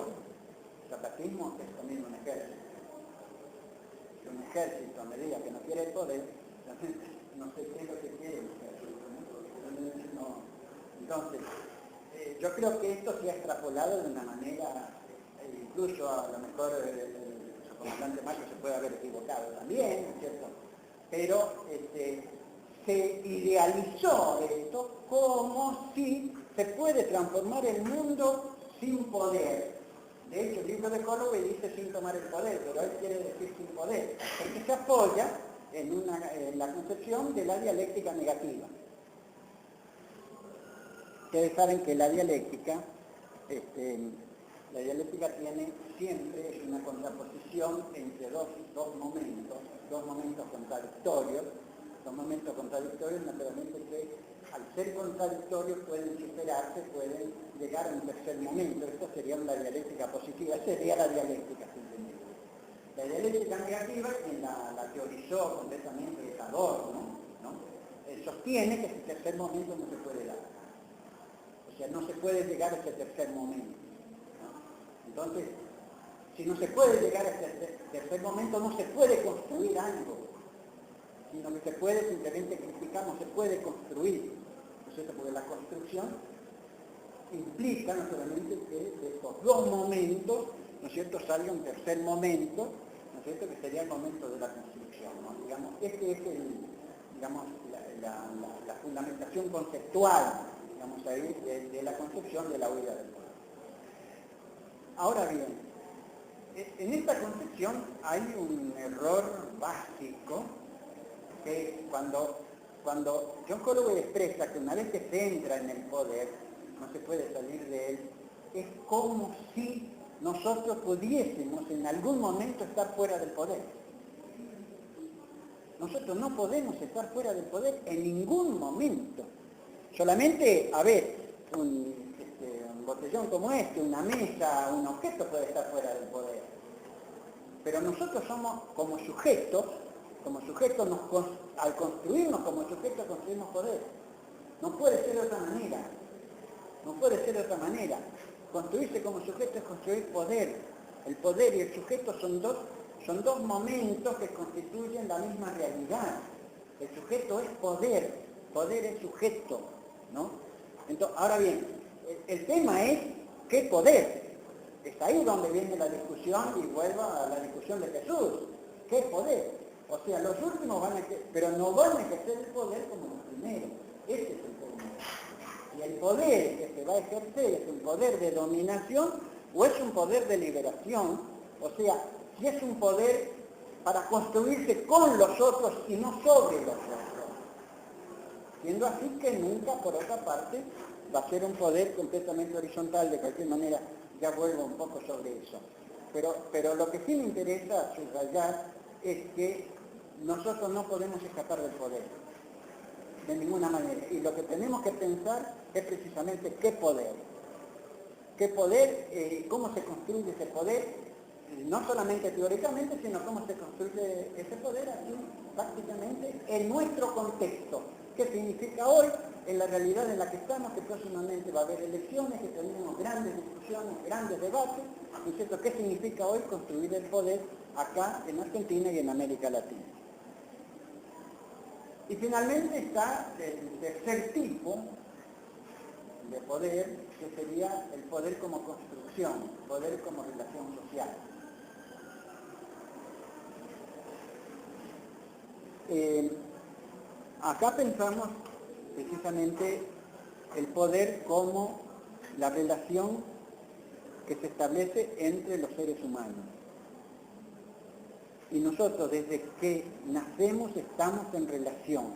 el zapatismo es también un ejército. Si un ejército, a medida que no quiere el poder, no sé qué es lo que quiere el ejército, ¿no? Entonces, yo creo que esto se ha extrapolado de una manera, incluso a lo mejor el comandante Mayo se puede haber equivocado también, ¿no es cierto? Pero se idealizó esto como si se puede transformar el mundo sin poder. De hecho, el libro de Holloway dice sin tomar el poder, pero él quiere decir sin poder, porque se apoya en la concepción de la dialéctica negativa. Ustedes saben que la dialéctica tiene siempre una contraposición entre dos momentos contradictorios. Los momentos contradictorios, naturalmente, que al ser contradictorios pueden superarse, pueden llegar a un tercer momento. Esto sería una dialéctica positiva, sería la dialéctica simplemente. La dialéctica negativa, quien la teorizó completamente es Adorno, ¿no? Sostiene que ese tercer momento no se puede dar. O sea, no se puede llegar a ese tercer momento, ¿no? Entonces, si no se puede llegar a ese tercer momento, no se puede construir algo, sino que se puede, simplemente criticamos, se puede construir, ¿no es cierto?, porque la construcción implica naturalmente que de estos dos momentos, ¿no es cierto?, salga un tercer momento, ¿no es cierto?, que sería el momento de la construcción, ¿no? Digamos, este es la fundamentación conceptual, digamos, ahí, de la concepción de la huida del poder. Ahora bien, en esta concepción hay un error básico, que cuando John Holloway expresa que una vez que se entra en el poder, no se puede salir de él, es como si nosotros pudiésemos en algún momento estar fuera del poder. Nosotros no podemos estar fuera del poder en ningún momento. Solamente, a ver, un botellón como este, una mesa, un objeto puede estar fuera del poder. Pero nosotros somos como sujetos al construirnos como sujetos construimos poder. No puede ser de otra manera. No puede ser de otra manera. Construirse como sujeto es construir poder. El poder y el sujeto son dos momentos que constituyen la misma realidad. El sujeto es poder es sujeto, ¿no? Entonces, ahora bien, el tema es ¿qué poder? Es ahí donde viene la discusión y vuelvo a la discusión de Jesús. ¿Qué poder? O sea, los últimos van a ejercer, pero no van a ejercer el poder como los primeros. Ese es el problema. Y el poder que se va a ejercer es un poder de dominación o es un poder de liberación. O sea, si es un poder para construirse con los otros y no sobre los otros. Siendo así que nunca, por otra parte, va a ser un poder completamente horizontal. De cualquier manera, ya vuelvo un poco sobre eso. Pero lo que sí me interesa subrayar es que nosotros no podemos escapar del poder, de ninguna manera. Y lo que tenemos que pensar es precisamente qué poder, cómo se construye ese poder, no solamente teóricamente, sino cómo se construye ese poder aquí, prácticamente, en nuestro contexto. ¿Qué significa hoy? En la realidad en la que estamos, que próximamente va a haber elecciones, que tenemos grandes discusiones, grandes debates, ¿no es cierto? ¿Qué significa hoy construir el poder acá en Argentina y en América Latina? Y finalmente está el tercer tipo de poder, que sería el poder como construcción, poder como relación social. Acá pensamos precisamente el poder como la relación que se establece entre los seres humanos. Y nosotros desde que nacemos estamos en relación.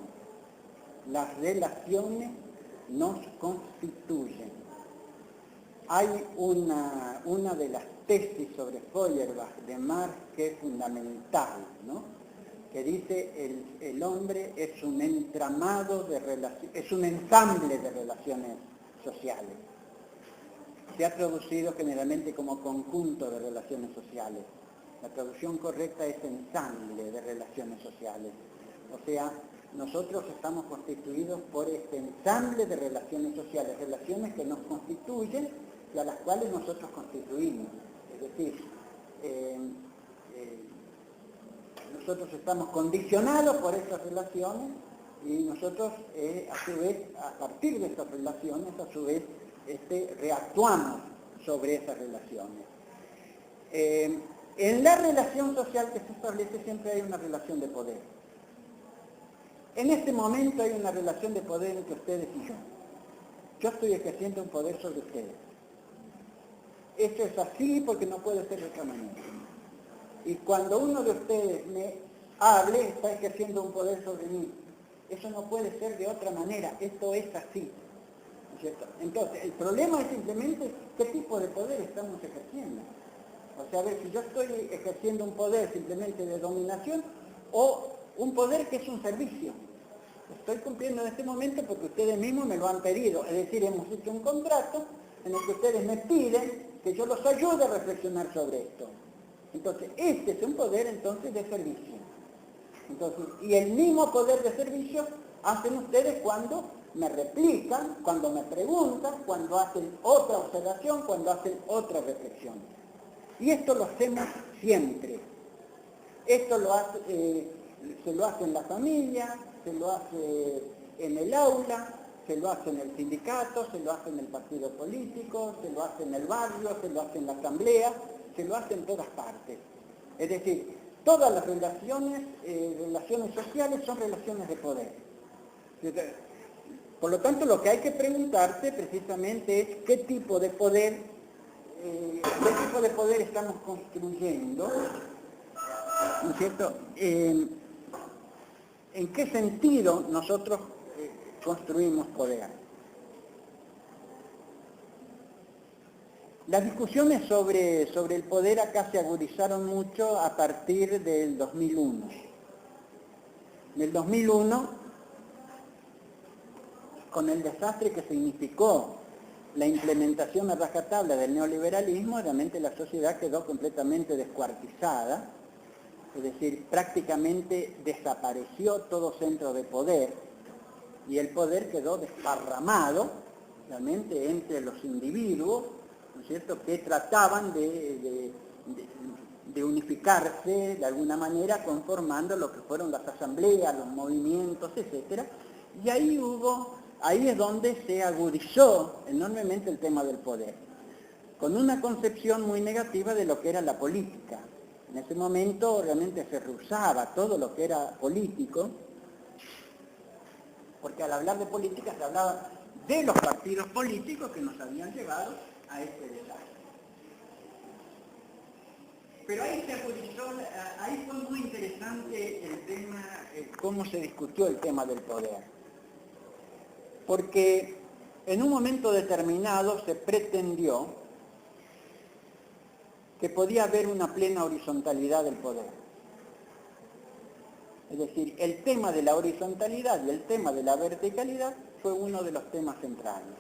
Las relaciones nos constituyen. Hay una de las tesis sobre Feuerbach de Marx que es fundamental, ¿no? Que dice el hombre es un entramado de relaciones, es un ensamble de relaciones sociales. Se ha traducido generalmente como conjunto de relaciones sociales. La traducción correcta es ensamble de relaciones sociales. O sea, nosotros estamos constituidos por este ensamble de relaciones sociales, relaciones que nos constituyen y a las cuales nosotros constituimos. Es decir, nosotros estamos condicionados por estas relaciones y nosotros, a su vez, a partir de estas relaciones, a su vez, reactuamos sobre esas relaciones. En la relación social que se establece siempre hay una relación de poder. En este momento hay una relación de poder entre ustedes y yo. Yo estoy ejerciendo un poder sobre ustedes. Esto es así porque no puede ser de otra manera. Y cuando uno de ustedes me hable, está ejerciendo un poder sobre mí. Eso no puede ser de otra manera. Esto es así. ¿No es cierto? Entonces, el problema es simplemente qué tipo de poder estamos ejerciendo. O sea, a ver, si yo estoy ejerciendo un poder simplemente de dominación o un poder que es un servicio. Estoy cumpliendo en este momento porque ustedes mismos me lo han pedido. Es decir, hemos hecho un contrato en el que ustedes me piden que yo los ayude a reflexionar sobre esto. Entonces, este es un poder entonces de servicio. Entonces, y el mismo poder de servicio hacen ustedes cuando me replican, cuando me preguntan, cuando hacen otra observación, cuando hacen otra reflexión. Y esto lo hacemos siempre. Esto se lo hace en la familia, se lo hace en el aula, se lo hace en el sindicato, se lo hace en el partido político, se lo hace en el barrio, se lo hace en la asamblea, se lo hace en todas partes. Es decir, todas las relaciones sociales son relaciones de poder. Por lo tanto, lo que hay que preguntarse precisamente es qué tipo de poder estamos construyendo, ¿no es cierto? ¿En qué sentido nosotros construimos poder? Las discusiones sobre el poder acá se agudizaron mucho a partir del 2001. En el 2001, con el desastre que significó la implementación a rajatabla del neoliberalismo, realmente la sociedad quedó completamente descuartizada, es decir, prácticamente desapareció todo centro de poder y el poder quedó desparramado realmente entre los individuos, ¿no es cierto?, que trataban de unificarse de alguna manera conformando lo que fueron las asambleas, los movimientos, etc. Y ahí es donde se agudizó enormemente el tema del poder, con una concepción muy negativa de lo que era la política. En ese momento realmente se rehusaba todo lo que era político, porque al hablar de política se hablaba de los partidos políticos que nos habían llevado a este desastre. Pero ahí se agudizó, ahí fue muy interesante el tema, cómo se discutió el tema del poder. Porque en un momento determinado se pretendió que podía haber una plena horizontalidad del poder. Es decir, el tema de la horizontalidad y el tema de la verticalidad fue uno de los temas centrales.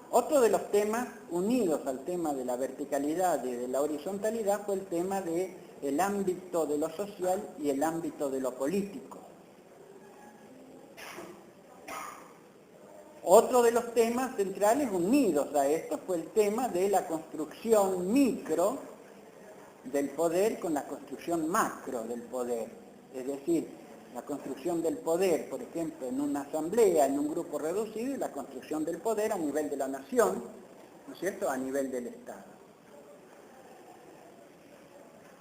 Otro de los temas unidos al tema de la verticalidad y de la horizontalidad fue el tema del ámbito de lo social y el ámbito de lo político. Otro de los temas centrales unidos a esto fue el tema de la construcción micro del poder con la construcción macro del poder. Es decir, la construcción del poder, por ejemplo, en una asamblea, en un grupo reducido, y la construcción del poder a nivel de la nación, ¿no es cierto?, a nivel del Estado.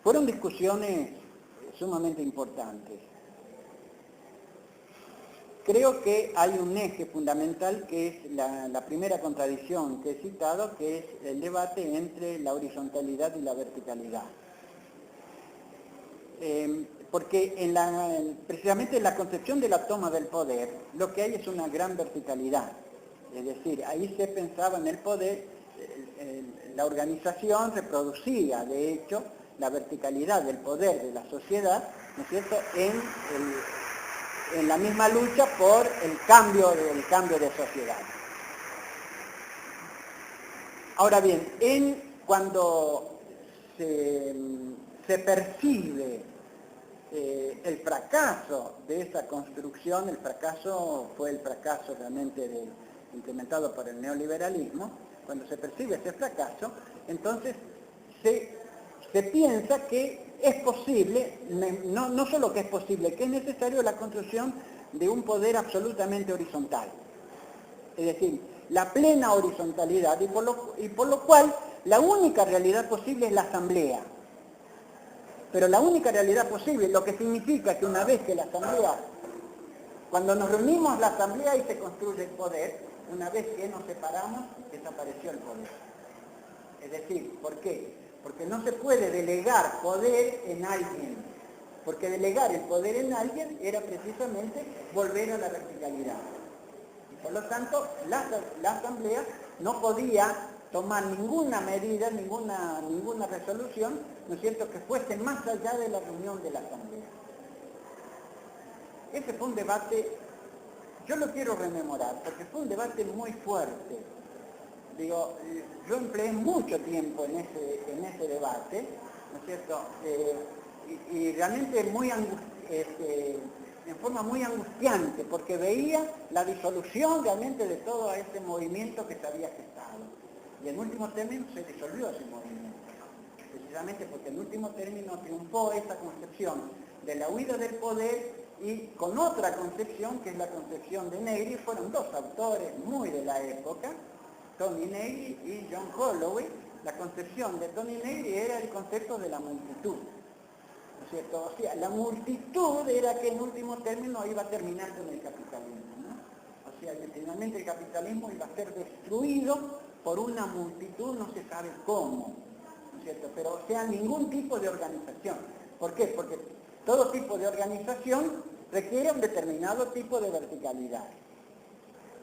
Fueron discusiones sumamente importantes. Creo que hay un eje fundamental que es la primera contradicción que he citado, que es el debate entre la horizontalidad y la verticalidad. Porque precisamente en la concepción de la toma del poder, lo que hay es una gran verticalidad. Es decir, ahí se pensaba en el poder, la organización reproducía, de hecho, la verticalidad del poder de la sociedad, ¿no es cierto?, en la misma lucha por el cambio de sociedad. Ahora bien, cuando se percibe el fracaso de esa construcción, el fracaso fue el fracaso realmente implementado por el neoliberalismo, cuando se percibe ese fracaso, entonces se piensa que es posible, no solo que es posible, que es necesario la construcción de un poder absolutamente horizontal. Es decir, la plena horizontalidad, y por lo cual la única realidad posible es la asamblea. Pero la única realidad posible, lo que significa que una vez que la asamblea, cuando nos reunimos la asamblea y se construye el poder, una vez que nos separamos, desapareció el poder. Es decir, ¿por qué? Porque no se puede delegar poder en alguien, porque delegar el poder en alguien era precisamente volver a la verticalidad. Y por lo tanto, la asamblea no podía tomar ninguna medida, ninguna resolución, ¿no es cierto?, que fuese más allá de la reunión de la asamblea. Ese fue un debate, yo lo quiero rememorar, porque fue un debate muy fuerte. Digo, yo empleé mucho tiempo en ese debate, ¿no es cierto?, y realmente en forma muy angustiante, porque veía la disolución realmente de todo ese movimiento que se había gestado. Y en último término se disolvió ese movimiento, precisamente porque en último término triunfó esa concepción de la huida del poder y con otra concepción, que es la concepción de Negri. Fueron dos autores muy de la época, Tony Negri y John Holloway. La concepción de Tony Negri era el concepto de la multitud, ¿no es cierto? O sea, la multitud era que en último término iba a terminar con el capitalismo, ¿no? O sea, que finalmente el capitalismo iba a ser destruido por una multitud, no se sabe cómo, ¿no es cierto? Pero o sea, ningún tipo de organización. ¿Por qué? Porque todo tipo de organización requiere un determinado tipo de verticalidad.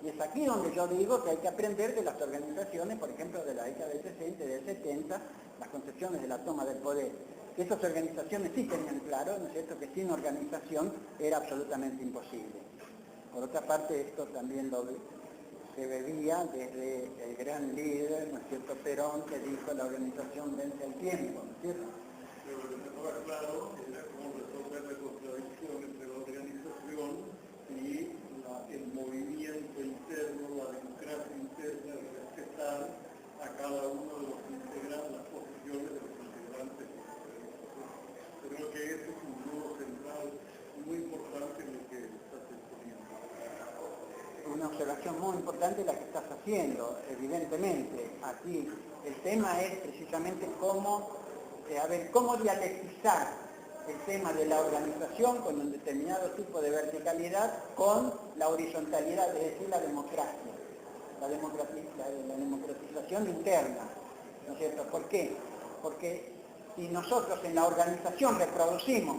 Y es aquí donde yo digo que hay que aprender de las organizaciones, por ejemplo, de la década del 60 y del 70, las concepciones de la toma del poder esas organizaciones sí tenían claro, ¿no es cierto?, que sin organización era absolutamente imposible. Por otra parte, esto también se veía desde el gran líder, ¿no es cierto?, Perón, que dijo la organización vence el tiempo, ¿no es cierto? Pero lo que me estaba claro era cómo resolver la contradicción entre la organización y el movimiento interno, la democracia interna, de respetar a cada uno de los integrantes, las posiciones de los integrantes de la organización. Creo que ese es un nudo central muy importante en lo que estás exponiendo. Una observación muy importante la que estás haciendo, evidentemente. Aquí el tema es precisamente cómo dialectizar el tema de la organización con un determinado tipo de verticalidad con la horizontalidad, es decir, la democracia, la democratización interna, ¿no es cierto? ¿Por qué? Porque si nosotros en la organización reproducimos,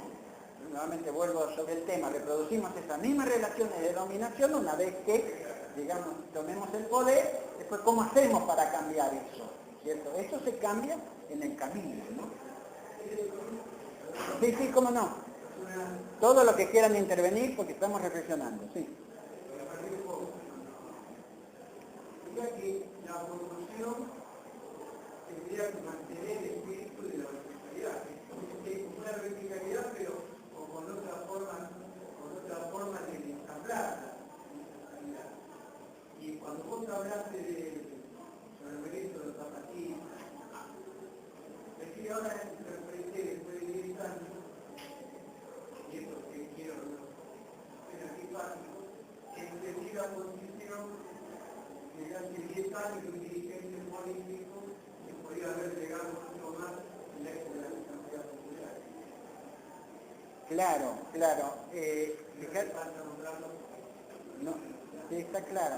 nuevamente vuelvo sobre el tema, reproducimos esas mismas relaciones de dominación, una vez que, digamos, tomemos el poder, después ¿cómo hacemos para cambiar eso? ¿Cierto? Eso se cambia en el camino, ¿no? Sí, cómo no. Todo lo que quieran intervenir porque estamos reflexionando, sí. Diría que la evolución tendría que mantener el espíritu de la verticalidad. Es una verticalidad, pero con otra forma de ensamblarla. Y cuando vos hablaste sobre el derecho de los zapatistas, es que ahora interpreté después de 10 años, y esto que quiero ser antipático, entendí la posición de hace 10 años un dirigente político que podría haber llegado mucho más lejos de la Asamblea Popular. Claro. No, sí, está claro.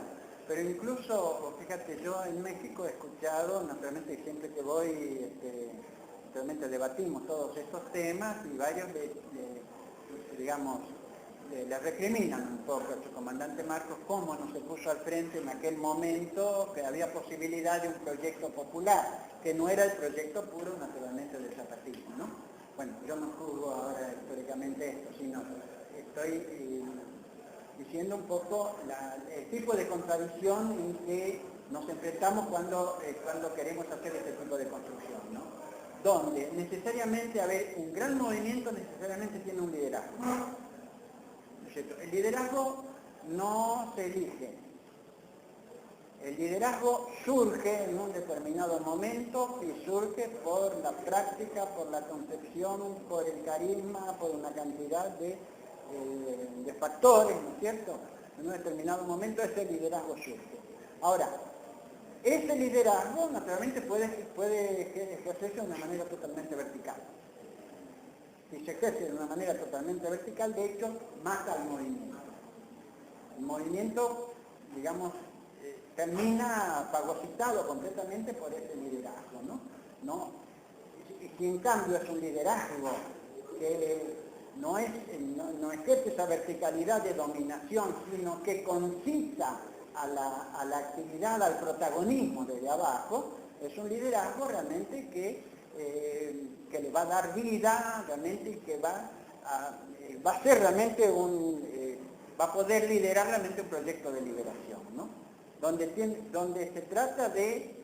Pero incluso, fíjate, yo en México he escuchado, naturalmente siempre que voy, naturalmente debatimos todos estos temas y varios digamos, le recriminan un poco a su comandante Marcos cómo no se puso al frente en aquel momento que había posibilidad de un proyecto popular, que no era el proyecto puro naturalmente del zapatismo, ¿no? Bueno, yo no juzgo ahora históricamente esto, sino estoy diciendo un poco el tipo de contradicción en que nos enfrentamos cuando queremos hacer este tipo de construcción, ¿no? Donde necesariamente, un gran movimiento necesariamente tiene un liderazgo. ¿No es cierto? El liderazgo no se elige. El liderazgo surge en un determinado momento y surge por la práctica, por la concepción, por el carisma, por una cantidad de factores, ¿no es cierto? En un determinado momento ese liderazgo surge. Ahora, ese liderazgo naturalmente puede ejercerse de una manera totalmente vertical. Si se ejerce de una manera totalmente vertical, de hecho, mata al movimiento. El movimiento, digamos, termina fagocitado completamente por ese liderazgo, ¿no? Si en cambio es un liderazgo que no ejerce esa verticalidad de dominación, sino que concita a la actividad, al protagonismo desde abajo, es un liderazgo realmente que le va a dar vida, realmente, y que va a ser realmente va a poder liderar realmente un proyecto de liberación, ¿no? Donde se trata de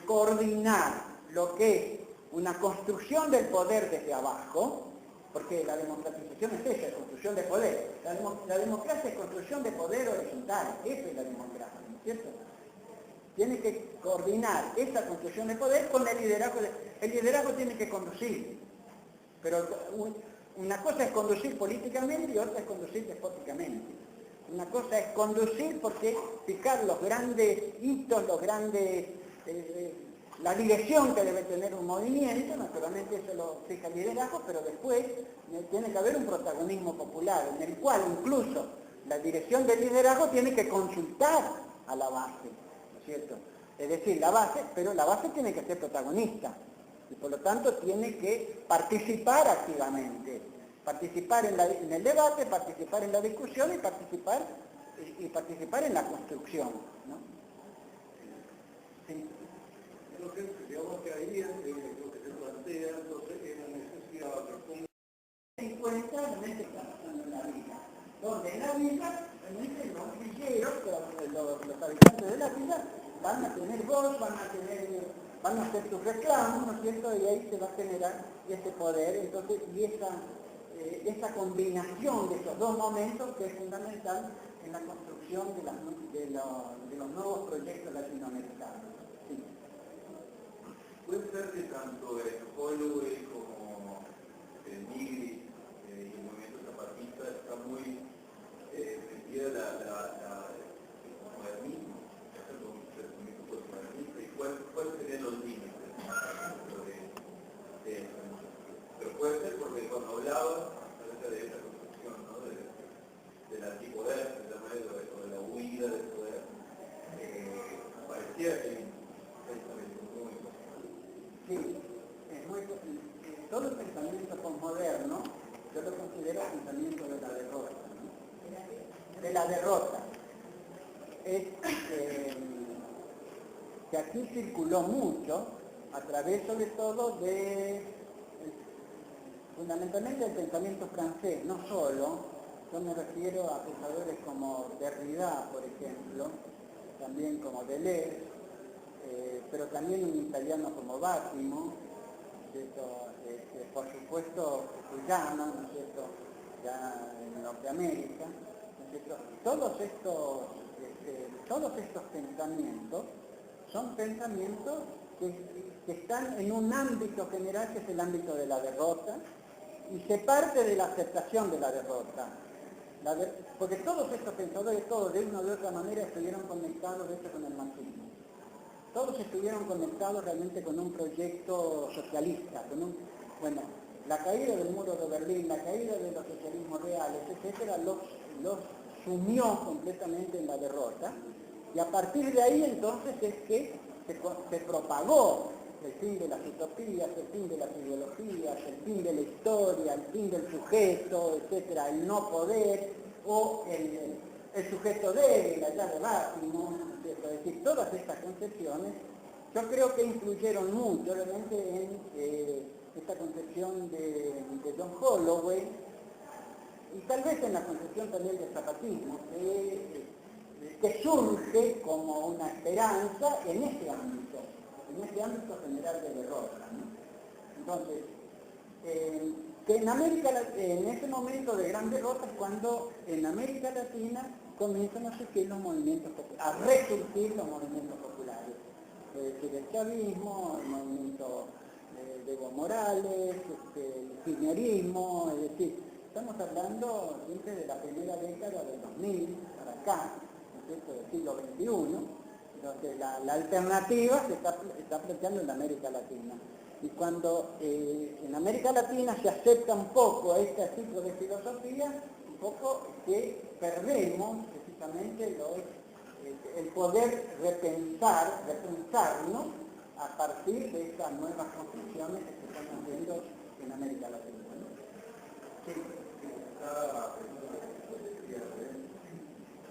coordinar lo que es una construcción del poder desde abajo, porque la democratización es esa, construcción de poder. La democracia es construcción de poder horizontal, esa es la democracia, ¿no es cierto? Tiene que coordinar esa construcción de poder con el liderazgo. El liderazgo tiene que conducir, pero una cosa es conducir políticamente y otra es conducir despóticamente. Una cosa es conducir porque fijar los grandes hitos, la dirección que debe tener un movimiento, naturalmente eso lo fija el liderazgo, pero después tiene que haber un protagonismo popular, en el cual incluso la dirección del liderazgo tiene que consultar a la base, ¿no es cierto? Es decir, pero la base tiene que ser protagonista, y por lo tanto tiene que participar activamente, participar en el debate, participar en la discusión y participar en la construcción, ¿no? Sí. Entonces, digamos que ahí lo que se plantea plantea entonces en la necesidad de cómo en cuenta realmente está pasando en la villa. Donde en la villa, realmente los villeros, los habitantes de la villa, van a tener voz, van a hacer sus reclamos, ¿no es cierto? Y ahí se va a generar ese poder, entonces, y esa combinación de esos dos momentos que es fundamental en la construcción de los nuevos proyectos latinoamericanos. Sí. Puede ser que tanto el Holloway como el Nigris y el movimiento zapatista está muy metida el modernismo, el movimiento postmodernista, y cuáles serían los límites de eso. Pero puede ser porque cuando hablaba acerca de esa construcción, ¿no? del antipoder, de la huida del poder, parecía que hay un pensamiento muy Sí, todo el pensamiento posmoderno yo lo considero pensamiento de la derrota, ¿no? De la derrota. Es que aquí circuló mucho, a través sobre todo fundamentalmente del pensamiento francés, no solo, yo me refiero a pensadores como Derrida, por ejemplo, también como Deleuze, pero también un italiano como Bátimo, por supuesto Fukuyama, ¿no es cierto?, ya en Norteamérica, ¿no es cierto? Todos estos pensamientos son pensamientos que están en un ámbito general que es el ámbito de la derrota, y se parte de la aceptación de la derrota. Porque todos estos pensadores, todos de una u otra manera estuvieron conectados, de hecho, con el marxismo. Todos estuvieron conectados realmente con un proyecto socialista, bueno, la caída del muro de Berlín, la caída de los socialismos reales, etcétera, los sumió completamente en la derrota, y a partir de ahí entonces es que se propagó el fin de las utopías, el fin de las ideologías, el fin de la historia, el fin del sujeto, etcétera, el no poder, o el sujeto débil, allá de Bátimo, es decir, todas estas concepciones, yo creo que influyeron mucho realmente en esta concepción de John Holloway, y tal vez en la concepción también del zapatismo, que surge como una esperanza en ese ámbito general de derrota, ¿no? Entonces, que en ese momento de gran derrota es cuando en América Latina comienzan a surgir los movimientos populares, a resurgir los movimientos populares, es decir, el chavismo, el movimiento de Evo Morales, el kirchnerismo, es decir, estamos hablando siempre de la primera década del 2000 para acá, ¿no es cierto?, del siglo XXI, donde la alternativa se está planteando en América Latina. Y cuando en América Latina se acepta un poco este tipo de filosofía, un poco que perdemos precisamente el poder repensarnos a partir de estas nuevas construcciones que se están haciendo en América Latina, ¿no? Sí.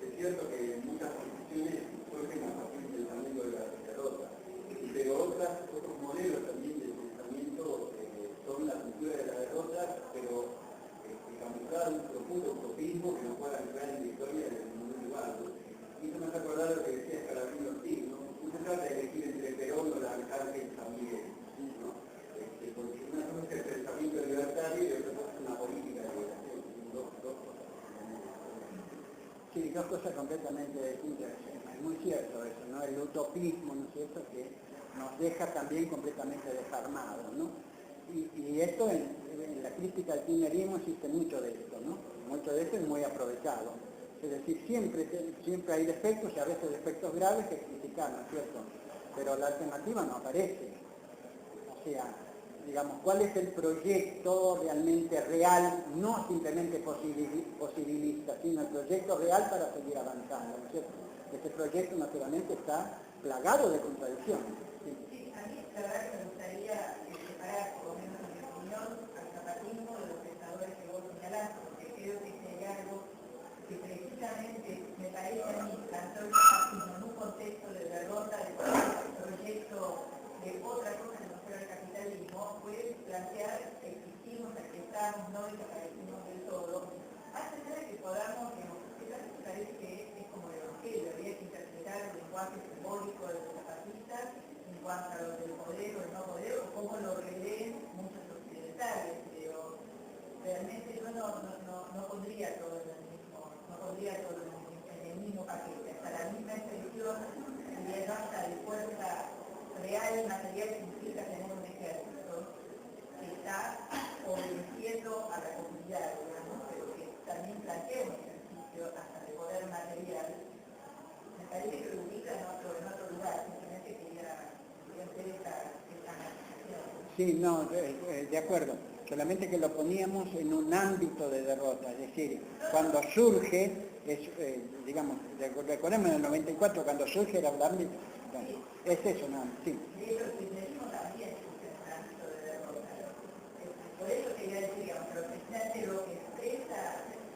Es cierto que muchas construcciones surgen a partir del pensamiento de la derrota, pero otros modelos también del pensamiento son la cultura de la derrota, pero camuflar un profundo utopismo que no pueda entrar en la historia de ningún lugar. Y eso me hace acordar lo que decía Escalabrini Ortiz, ¿no? No se trata de elegir entre Perón o la Arcángel San Miguel, ¿no? Porque una cosa es el pensamiento libertario y otra cosa es una política de liberación. Dos cosas. Sí, dos cosas completamente distintas. Es muy cierto eso, ¿no? El utopismo, ¿no es cierto?, que nos deja también completamente desarmados, ¿no? Y esto en la crítica al kirchnerismo existe mucho de esto, ¿no? Mucho de esto es muy aprovechado. Es decir, siempre hay defectos, y a veces defectos graves que criticar, ¿no es cierto? Pero la alternativa no aparece. O sea, digamos, ¿cuál es el proyecto realmente real, no simplemente posibilista, sino el proyecto real para seguir avanzando, ¿no es cierto? Este proyecto naturalmente está plagado de contradicciones. ¿Sí? Sí, a mí la verdad que me gustaría separar, por lo menos en mi opinión, al zapatismo de los pensadores que vos señalás, porque creo que si hay algo que precisamente me parece a mí plantó el zapatismo en un contexto de derrota, de proyecto de otra cosa que no fuera el capitalismo, fue pondría todo en el mismo paquete, hasta la misma expresión de basta de fuerza real y material que implica tener un ejército que está obedeciendo a la comunidad, digamos, pero que también plantea un ejercicio hasta de poder material. Me parece que lo ubica en otro lugar, simplemente quería hacer esa matización. Sí, no, de acuerdo. Solamente que lo poníamos en un ámbito de derrota, es decir, cuando surge, digamos, recordemos en el 94, cuando surge era un ámbito, bueno, es eso, no, sí. De hecho, el kirchnerismo también surge en un ámbito de derrota. Por eso quería decir, digamos, lo que expresa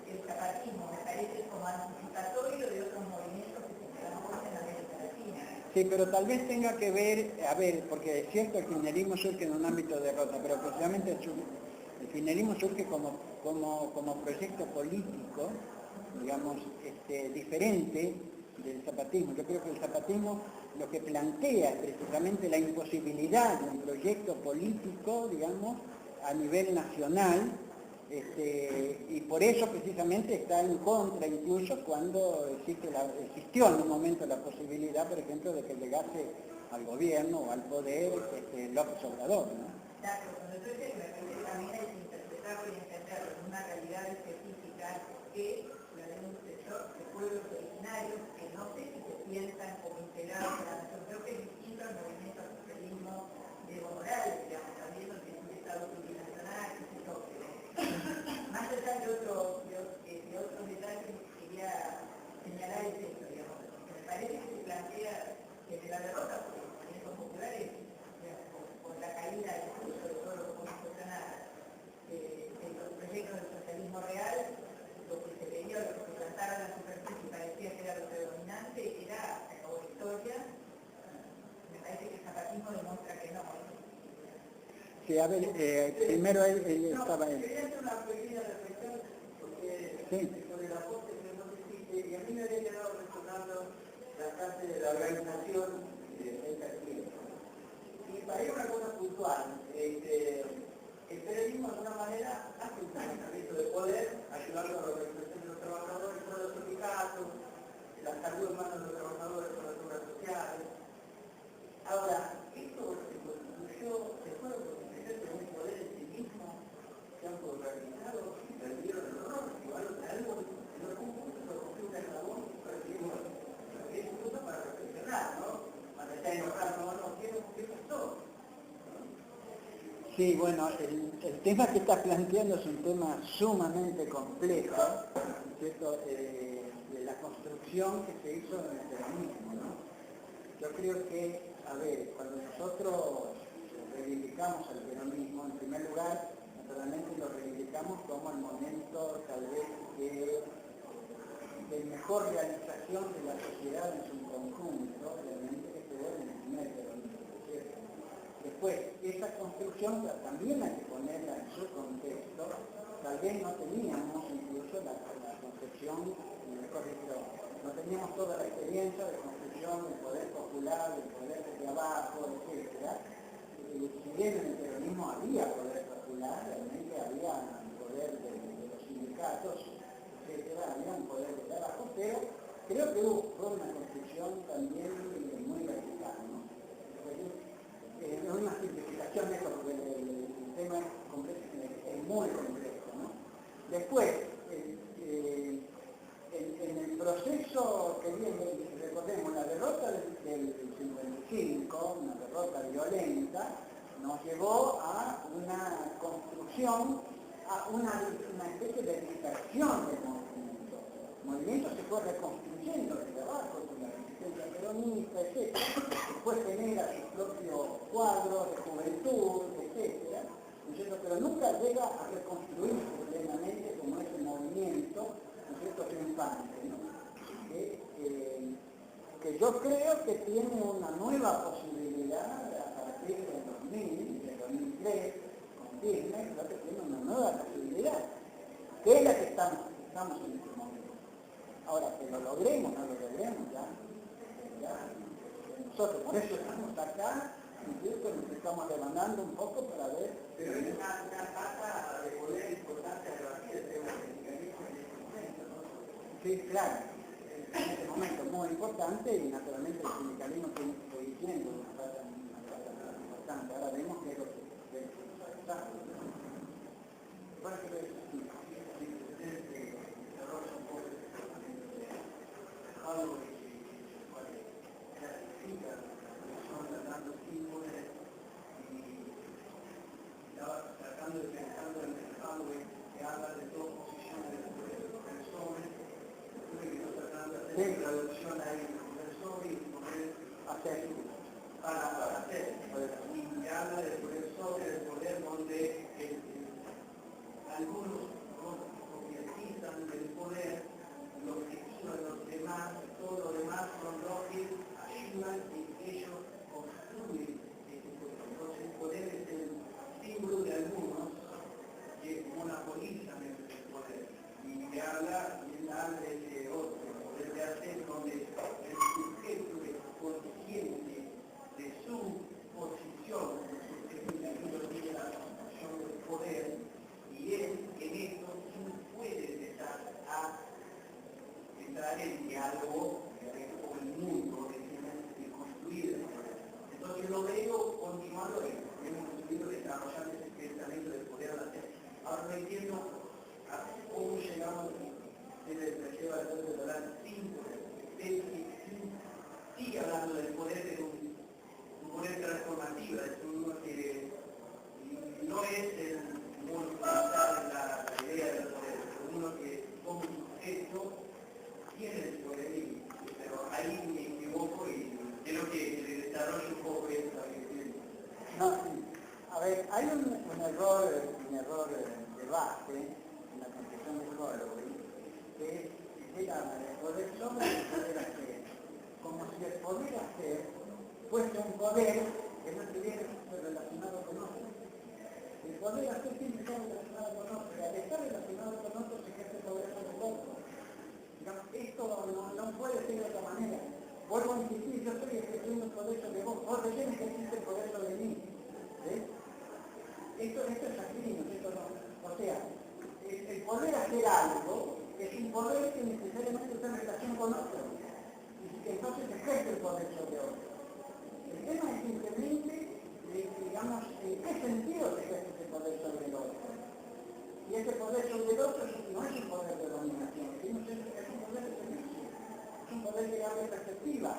el zapatismo me parece como anticipatorio de otros movimientos que se dan en América Latina. Sí, pero tal vez tenga que ver, porque es cierto, el kirchnerismo surge en un ámbito de derrota, pero precisamente el kirchnerismo surge como proyecto político, digamos, diferente del zapatismo. Yo creo que el zapatismo lo que plantea es precisamente la imposibilidad de un proyecto político, digamos, a nivel nacional, y por eso precisamente está en contra, incluso cuando existió en un momento la posibilidad, por ejemplo, de que llegase al gobierno o al poder López Obrador, ¿no? Claro, cuando yo decía que me parece que también hay que interpretarlo y entenderlo en una realidad específica que la de un sector de pueblos originarios que no sé si se piensan como integrados a la nación. Creo que es distinto al movimiento al socialismo de Evo Morales, digamos, también donde es un Estado plurinacional, que se toque. Más allá de otros detalles que quería señalar es esto, digamos. Me parece que se plantea desde la derrota por los movimientos populares, por la caída incluso de todo lo que podemos cuestionar de los proyectos del socialismo real, lo que se veía, lo que se plantaba en la superficie y parecía que era lo predominante, era la historia. Me parece que el zapatismo demuestra que no. Sí, a ver, primero él estaba él. Quería hacer una pequeña reflexión, porque Sí. sobre el aporte que nos hiciste, y a mí me había quedado resonando la clase de la organización del partido. Y para ir a una cosa puntual, el periodismo de alguna manera hace un planteamiento de poder, ayudando a la organización de los trabajadores con los sindicatos, la salud en manos de los trabajadores con las obras sociales. Ahora, esto se construyó, se fue construyendo un poder en sí mismo, se han organizado y perdieron el honor, igual algo en los conjuntos lo cogió un eslabón y perdimos. Es un punto para reflexionar, ¿no? Para estar enojado, no, ¿qué pasó? Sí, bueno, el tema que estás planteando es un tema sumamente complejo, ¿cierto? De la construcción que se hizo en el peronismo, ¿no? Yo creo que, a ver, cuando nosotros reivindicamos el peronismo, en primer lugar, naturalmente lo reivindicamos como el momento, tal vez, de mejor realización de la sociedad en su conjunto, realmente que se ve en el primer peronismo, ¿cierto? Después, esa construcción también hay que ponerla en su contexto. Tal vez no teníamos incluso la concepción, mejor dicho, no teníamos toda la experiencia de construcción del poder popular, del poder desde abajo, etc. Si bien en el peronismo había poder popular, realmente había poder de los sindicatos, etc. Había un poder desde abajo, pero creo que fue una construcción también muy vertical, ¿no? Es una simplificación de esto, porque el tema es muy complejo, ¿no? Después, en el proceso que viene, recordemos, la derrota del 55, una derrota violenta, nos llevó a una construcción, a una especie de dispersión del movimiento. El movimiento se fue reconstruyendo desde abajo, con la resistencia peronista, etc. Después genera sus propios cuadros de juventud, etc. ¿No es cierto? Pero nunca llega a reconstruirse plenamente como ese movimiento, ¿no es cierto?, triunfante, ¿no? Que yo creo que tiene una nueva posibilidad a partir del 2000, del 2003, con Kirchner, creo que tiene una nueva posibilidad, que es la que estamos en este momento. Ahora, que lo logremos, no lo logremos, ya nosotros por eso estamos acá, incluso nos estamos demandando un poco para ver. Pero es una pata de poder importante a debatir el tema del sindicalismo y Sí, claro. En este momento muy importante y naturalmente el sindicalismo tiene que seguir siendo una parte importante. Ahora vemos que es lo que está. Bueno, que es así. Algo que clasifica, son tratando símbolos y estaba tratando de pensando en el hardware que habla de dos posiciones de los profesores, que está tratando de hacer una traducción ahí de profesor y poder Hacer. para hacer. Y habla de profesores, de poder donde algunos objetivizan del poder, los objetivos de los demás, todo lo demás son los que ayudan y ellos construyen este poder. Entonces el poder es el símbolo de algunos que monopolizan el poder. Y habla de otro, el poder de hacer donde el sujeto es consciente de su posición, de su objetivo, tiene la posición del poder, y él en esto puede empezar a entrar en diálogo con el mundo, de construir el poder. Entonces lo veo continuando esto, hemos ido desarrollando ese pensamiento del poder al hacer. Ahora no entiendo a cómo llegamos, se le lleva el poder de hablar sin poder. Él sigue hablando del poder de un poder transformativo, es uno que no es el monopolizar la idea del poder, es uno que como sujeto tiene el poder, pero ahí me equivoco y creo que le desarrollo un poco esto. No, sí. A ver, hay un error de base en la concepción de Holloway, que se llama el poder sobre el poder hacer, como si el poder hacer fuese un poder que no estuviera relacionado con otro. El poder hacer tiene que estar relacionado con otro, y al estar relacionado con otro se ejerce poder sobre el otro. Digamos, esto no puede ser de otra manera. Vuelvo a insistir, yo estoy ejerciendo el poder sobre vos, vos recién ejerciste el poder sobre mí. ¿Ves? Esto es así, ¿no? Esto no. O sea, el poder hacer algo es un poder que necesariamente está en relación con otro, y que entonces ejerce el poder sobre otro. El tema es simplemente, digamos, en qué sentido se ejerce ese poder sobre el otro. Y ese poder sobre el otro no es un poder de dominación, sino es un poder de servicio, es un poder que abre perspectiva.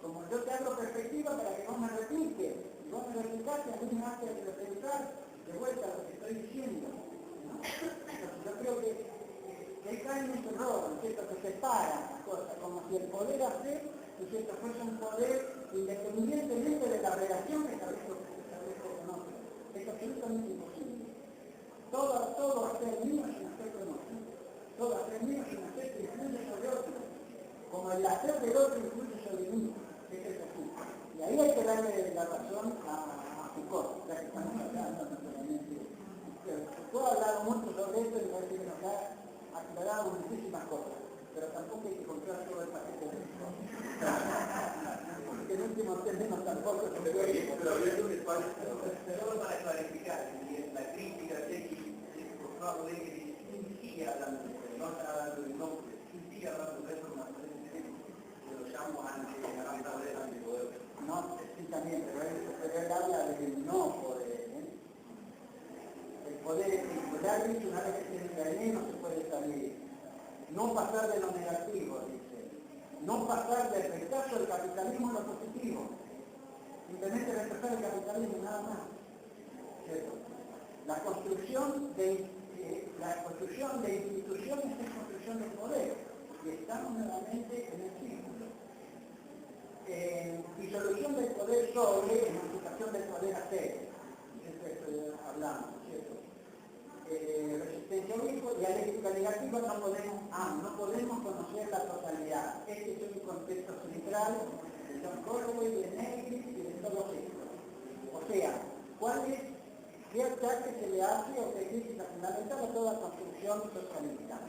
Como yo te abro perspectiva para que vos me repliques, y vos me replicaste, a mí me hace replicar de vuelta lo que estoy diciendo, ¿no? Entonces, yo creo que hay cae en ese error, ¿no es cierto?, que separa las cosas, como si el poder hacer, ¿no es cierto?, fuese un poder independientemente de la relación que establezco con otro. Es absolutamente imposible. Todo hacer mío es un hacer conocido. Todo hacer mío es un hacer que influye sobre otro. Como el hacer del otro influye sobre mí. Ese es así. Y ahí hay que darle la razón a Foucault, ya que estamos hablando naturalmente. Foucault ha hablado mucho sobre esto y parece que nos ha aclarado muchísimas cosas. Pero tampoco hay que comprar todo el paquete de Foucault. Porque en último término tampoco se puede. Pero para clarificar, la crítica de por favor de que sigue hablando de eso, no está hablando de nombre, sigue hablando de eso, que lo llamo antipoder. No, sí también, pero él habla del no poder. El poder es singular, dice, una vez que tiene veneno no se puede salir. No pasar de lo negativo, dice. No pasar del rechazo del capitalismo a lo positivo. Simplemente rechazar el capitalismo, nada más. ¿Cierto? La construcción de instituciones es construcción del poder. Y estamos nuevamente en el círculo. Disolución del poder sobre, emancipación del poder hacer. Siempre hablamos, ¿cierto? Resistencialismo, dialéctica negativa, no podemos conocer la totalidad. Este es un contexto central de John Holloway, de Negri y de todos estos. O sea, ¿qué ataque se le hace o qué crítica fundamental a toda construcción socialista?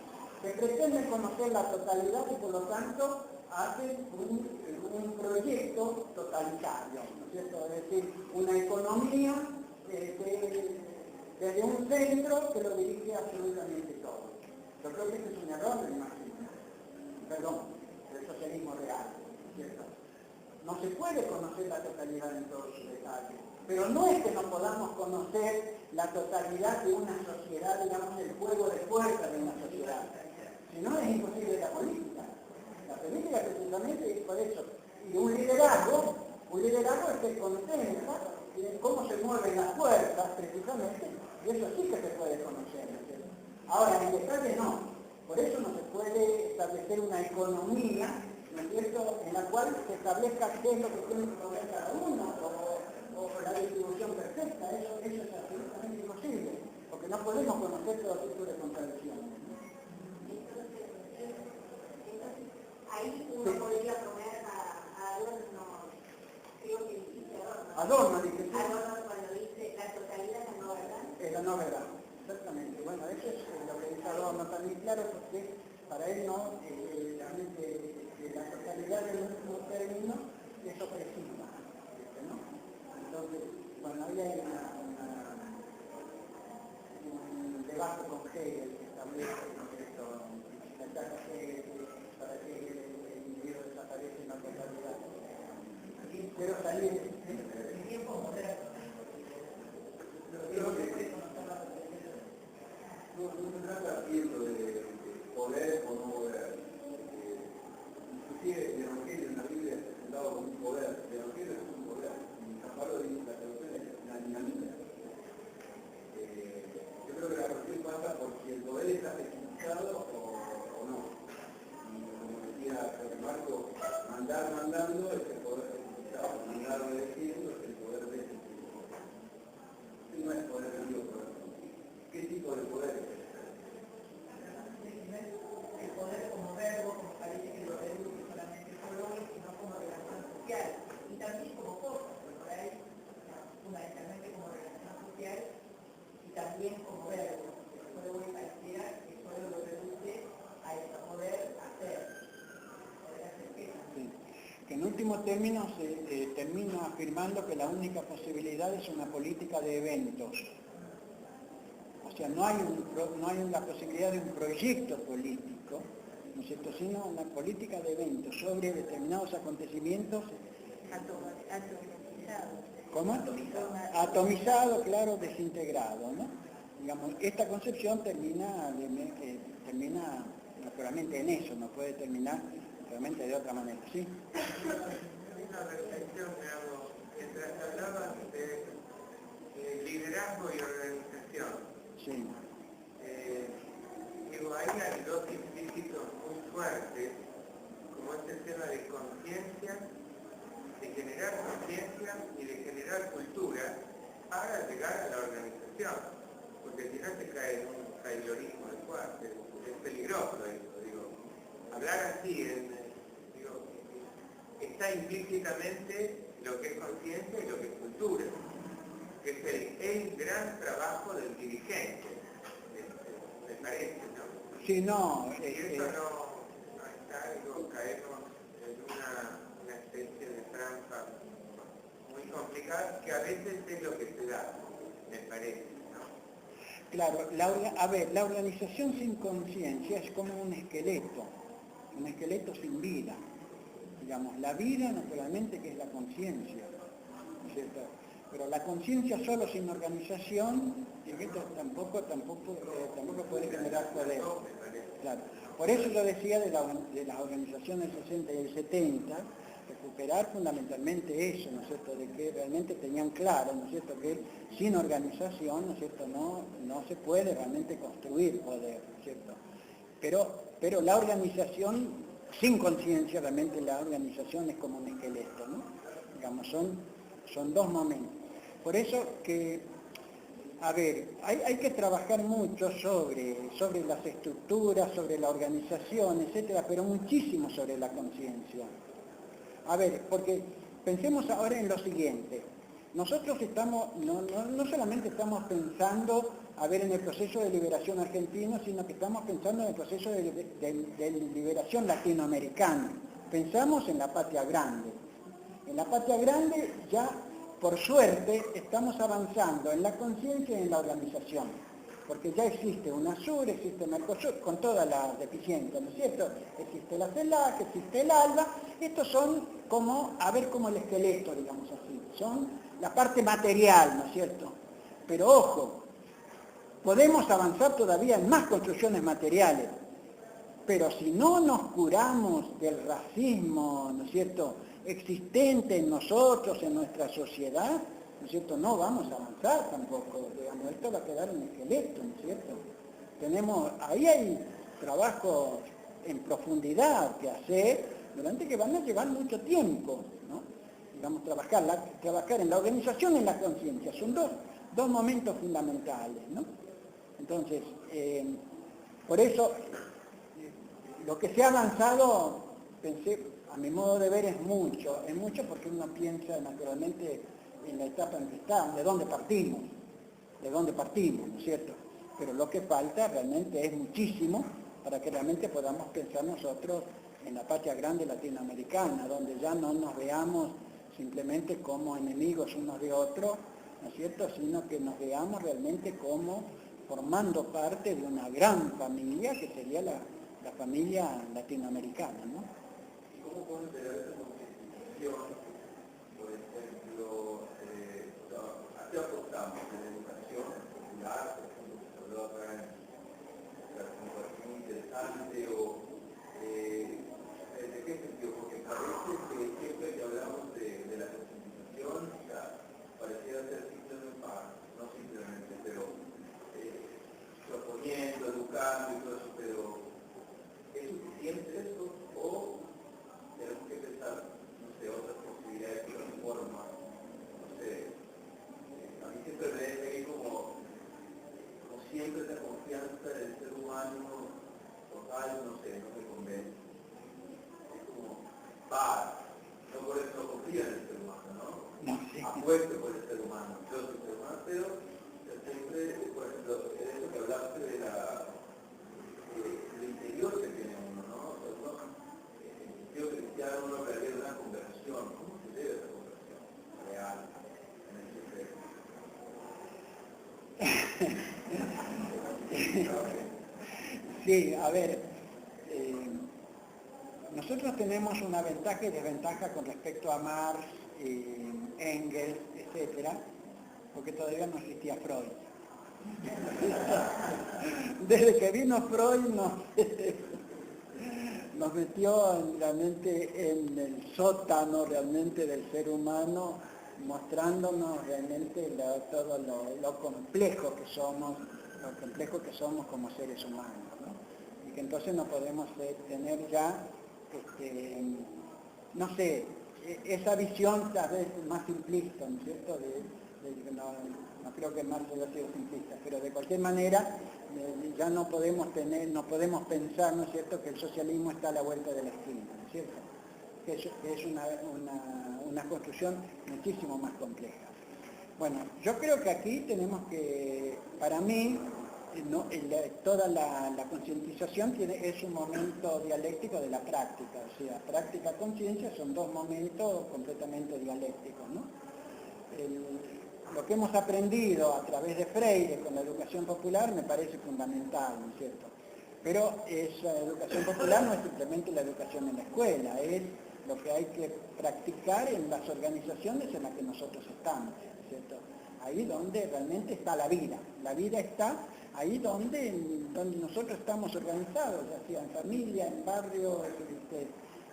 Se pretende conocer la totalidad y por lo tanto hacen un proyecto totalitario, ¿no es cierto? Es decir, una economía desde un centro que lo dirige absolutamente todo. Yo creo que este es un error del marxismo. perdón, del socialismo real, ¿cierto? No se puede conocer la totalidad en todos sus detalles, pero no es que no podamos conocer la totalidad de una sociedad, digamos, el juego de fuerza de una sociedad. Si no, es imposible la política. La política precisamente es por eso. Y un liderazgo es que contempla cómo se mueven las fuerzas, precisamente, y eso sí que se puede conocer, ¿no es cierto? Ahora, en detalle no. Por eso no se puede establecer una economía, ¿no es cierto?, en la cual se establezca qué es lo que tiene que comer cada uno, o la distribución perfecta. Eso es absolutamente imposible, porque no podemos conocer todo tipo de contradicciones, ¿no? Ahí uno podría poner a Adorno, creo que dijiste Adorno, dije, sí. Adorno cuando dice la totalidad es la no verdad. Es la no verdad, exactamente. Bueno, eso es lo que dice Adorno también claro, porque para él no, realmente la totalidad del último término es opresiva, ¿no? Entonces, bueno, ahí hay un debate con Hegel que establece esto, la etapa Hegel, para que el individuo desaparece en la totalidad. Pero también El tiempo moderno. No se trata siempre de poder o no poder. Inclusive el Evangelio en la Biblia es presentado como un poder. El Evangelio es un poder. Y San Pablo dice la traducción es la dinamita. Yo creo que la cuestión pasa por si el poder está especificado o no. Y como decía Marco, mandar mandando es el poder especificado. Mandar obedeciendo es el poder especificado. No es poder Dios, poder. ¿Qué tipo de poder es este? El poder como verbo, como parece que lo reduce solamente solo hoy, sino como relación social. Y también como cosa, porque por ahí, fundamentalmente como relación social, y también como verbo. El solo hoy pareciera que solo lo reduce a eso, poder hacer. Poder hacer qué. sí, que en último término se termina afirmando que la única posibilidad es una política de eventos. O sea, no hay la posibilidad de un proyecto político, ¿no es cierto?, sino una política de eventos sobre determinados acontecimientos. Atomizado. ¿Cómo? Atomizado, claro, desintegrado, ¿no? Digamos, esta concepción termina naturalmente en eso, no puede terminar naturalmente de otra manera, ¿sí? Una reflexión que hago mientras hablabas de liderazgo y organización. Sí. Digo, ahí hay dos implícitos muy fuertes, como este tema de conciencia, de generar conciencia y de generar cultura para llegar a la organización, porque si no se cae en un taylorismo de fuerte, es peligroso eso, digo. Hablar así, está implícitamente lo que es conciencia y lo que es cultura, que es el gran trabajo del dirigente, me parece, ¿no? Sí, no. Y eso no está, digo, caemos en una especie de trampa muy complicada, que a veces es lo que se da, me parece, ¿no? Claro, la organización sin conciencia es como un esqueleto sin vida. Digamos, la vida naturalmente que es la conciencia, ¿no es cierto? Pero la conciencia solo sin organización, tampoco puede generar poder. Claro. Por eso yo decía de las organizaciones del 60 y el 70, recuperar fundamentalmente eso, ¿no es cierto?, de que realmente tenían claro, ¿no es cierto?, que sin organización, ¿no es cierto?, no se puede realmente construir poder, ¿no es cierto? Pero la organización, sin conciencia, realmente la organización es como un esqueleto, ¿no? Digamos, son dos momentos. Por eso que, a ver, hay que trabajar mucho sobre las estructuras, sobre la organización, etcétera, pero muchísimo sobre la conciencia. A ver, porque pensemos ahora en lo siguiente. Nosotros no solamente estamos pensando, a ver, en el proceso de liberación argentino, sino que estamos pensando en el proceso de liberación latinoamericana. Pensamos en la patria grande. En la patria grande ya, por suerte, estamos avanzando en la conciencia y en la organización. porque ya existe UNASUR, existe Mercosur, con todas las deficiencias, ¿no es cierto? Existe la CELAC, existe el ALBA, estos son como, a ver, como el esqueleto, digamos así, son la parte material, ¿no es cierto? Pero ojo, podemos avanzar todavía en más construcciones materiales, pero si no nos curamos del racismo, ¿no es cierto?, existente en nosotros, en nuestra sociedad, ¿no es cierto?, no vamos a avanzar tampoco, digamos, esto va a quedar un esqueleto, ¿no es cierto? Ahí hay trabajo en profundidad que hacer, durante que van a llevar mucho tiempo, ¿no? Digamos, trabajar en la organización y en la conciencia, son dos momentos fundamentales, ¿no? Entonces, por eso, lo que se ha avanzado, pensé, a mi modo de ver, es mucho porque uno piensa naturalmente en la etapa en que está, de dónde partimos, ¿no es cierto? Pero lo que falta realmente es muchísimo para que realmente podamos pensar nosotros en la patria grande latinoamericana, donde ya no nos veamos simplemente como enemigos unos de otros, ¿no es cierto?, sino que nos veamos realmente como formando parte de una gran familia que sería la familia latinoamericana, ¿no? ¿Y cómo pueden crear esa concientización? Por ejemplo, ¿a qué apostamos? ¿En la educación popular? Por ejemplo, que se habló acá en la conversación muy interesante, o ¿de qué sentido? Porque parece que siempre que hablamos de la concientización, o sea, pareciera ser simplemente, no simplemente, pero proponiendo, educando y todo eso, pero ¿es suficiente eso? ¿O tenemos que pensar, no sé, otras posibilidades, otras formas? No sé, a mí siempre me deja ahí como siempre esa confianza del ser humano total, no sé, no me convence. Es como, no por eso no confío en el ser humano, ¿no? No, sí. Apuesto por el ser humano, yo soy ser humano, pero siempre, por ejemplo, en eso que hablaste de lo interior que tiene uno, ¿no? O sea, uno, en el sentido cristiano, uno realiza una conversión. ¿Cómo se debe esa conversión real en el sentido? Sí, a ver, nosotros tenemos una ventaja y desventaja con respecto a Marx, Engels, etcétera, porque todavía no existía Freud. Desde que vino Freud nos metió realmente en el sótano realmente del ser humano, mostrándonos realmente todo lo complejo que somos como seres humanos, ¿no? Y que entonces no podemos tener ya, no sé, esa visión tal vez más simplista, ¿no es cierto? No creo que Marx haya sido simplista, pero de cualquier manera ya no podemos pensar, ¿no es cierto?, que el socialismo está a la vuelta de la esquina, ¿no es cierto? Que es una construcción muchísimo más compleja. Bueno, yo creo que aquí tenemos que, para mí, toda la concientización es un momento dialéctico de la práctica, o sea, práctica, conciencia son dos momentos completamente dialécticos, ¿no? Lo que hemos aprendido a través de Freire con la educación popular me parece fundamental, ¿no es cierto? Pero esa educación popular no es simplemente la educación en la escuela, es lo que hay que practicar en las organizaciones en las que nosotros estamos, ¿no es cierto? Ahí donde realmente está la vida está ahí donde nosotros estamos organizados, ya sea en familia, en barrio,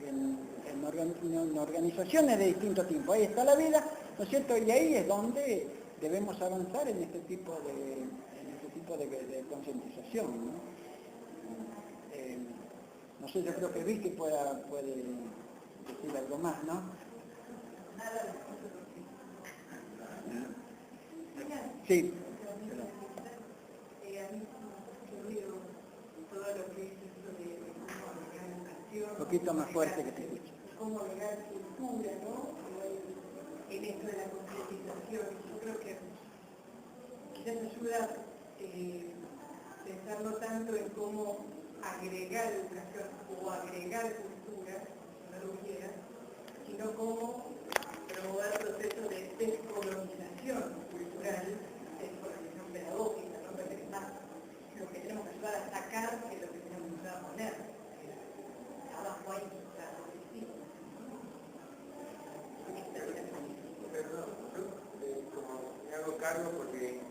en organizaciones de distinto tipo, ahí está la vida, ¿no es cierto? Y ahí es donde debemos avanzar en este tipo de concientización, ¿no? No sé, yo creo que Vicky puede decir algo más, ¿no? Sí. Un poquito más fuerte que te escucho. Cómo agregar cultura, ¿no? En esto de la concientización. Yo creo que quizás ayuda pensar no tanto en cómo agregar educación o agregar cultura, si no lo quiera, sino cómo promover procesos de descolonización cultural, descolonización pedagógica, no más porque tenemos que ayudar a sacar que es lo que tenemos que ayudar a poner. Abajo hay algo distinto. Perdón, yo como me hago cargo porque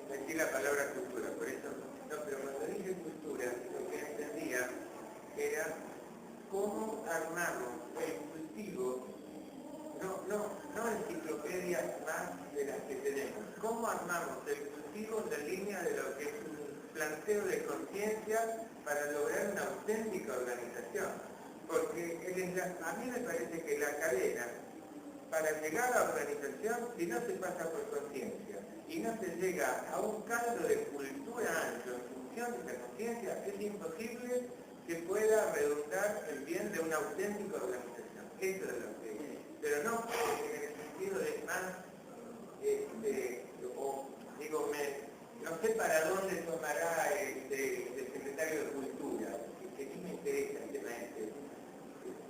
metí la palabra cultura, por eso, no, pero cuando dije cultura, lo que entendía era cómo armamos el cultivo, no enciclopedias más de las que tenemos, cómo armamos el cultivo en la línea de lo que es un planteo de conciencia para lograr una auténtica organización. Porque a mí me parece que la cadena, para llegar a la organización, si no se pasa por conciencia y no se llega a un caldo de cultura ancho en función de esa conciencia, es imposible que pueda redundar el bien de una auténtica organización. Eso es lo que... Pero no en el sentido de más, no sé para dónde tomará el secretario de Cultura, que sí me interesa el tema este.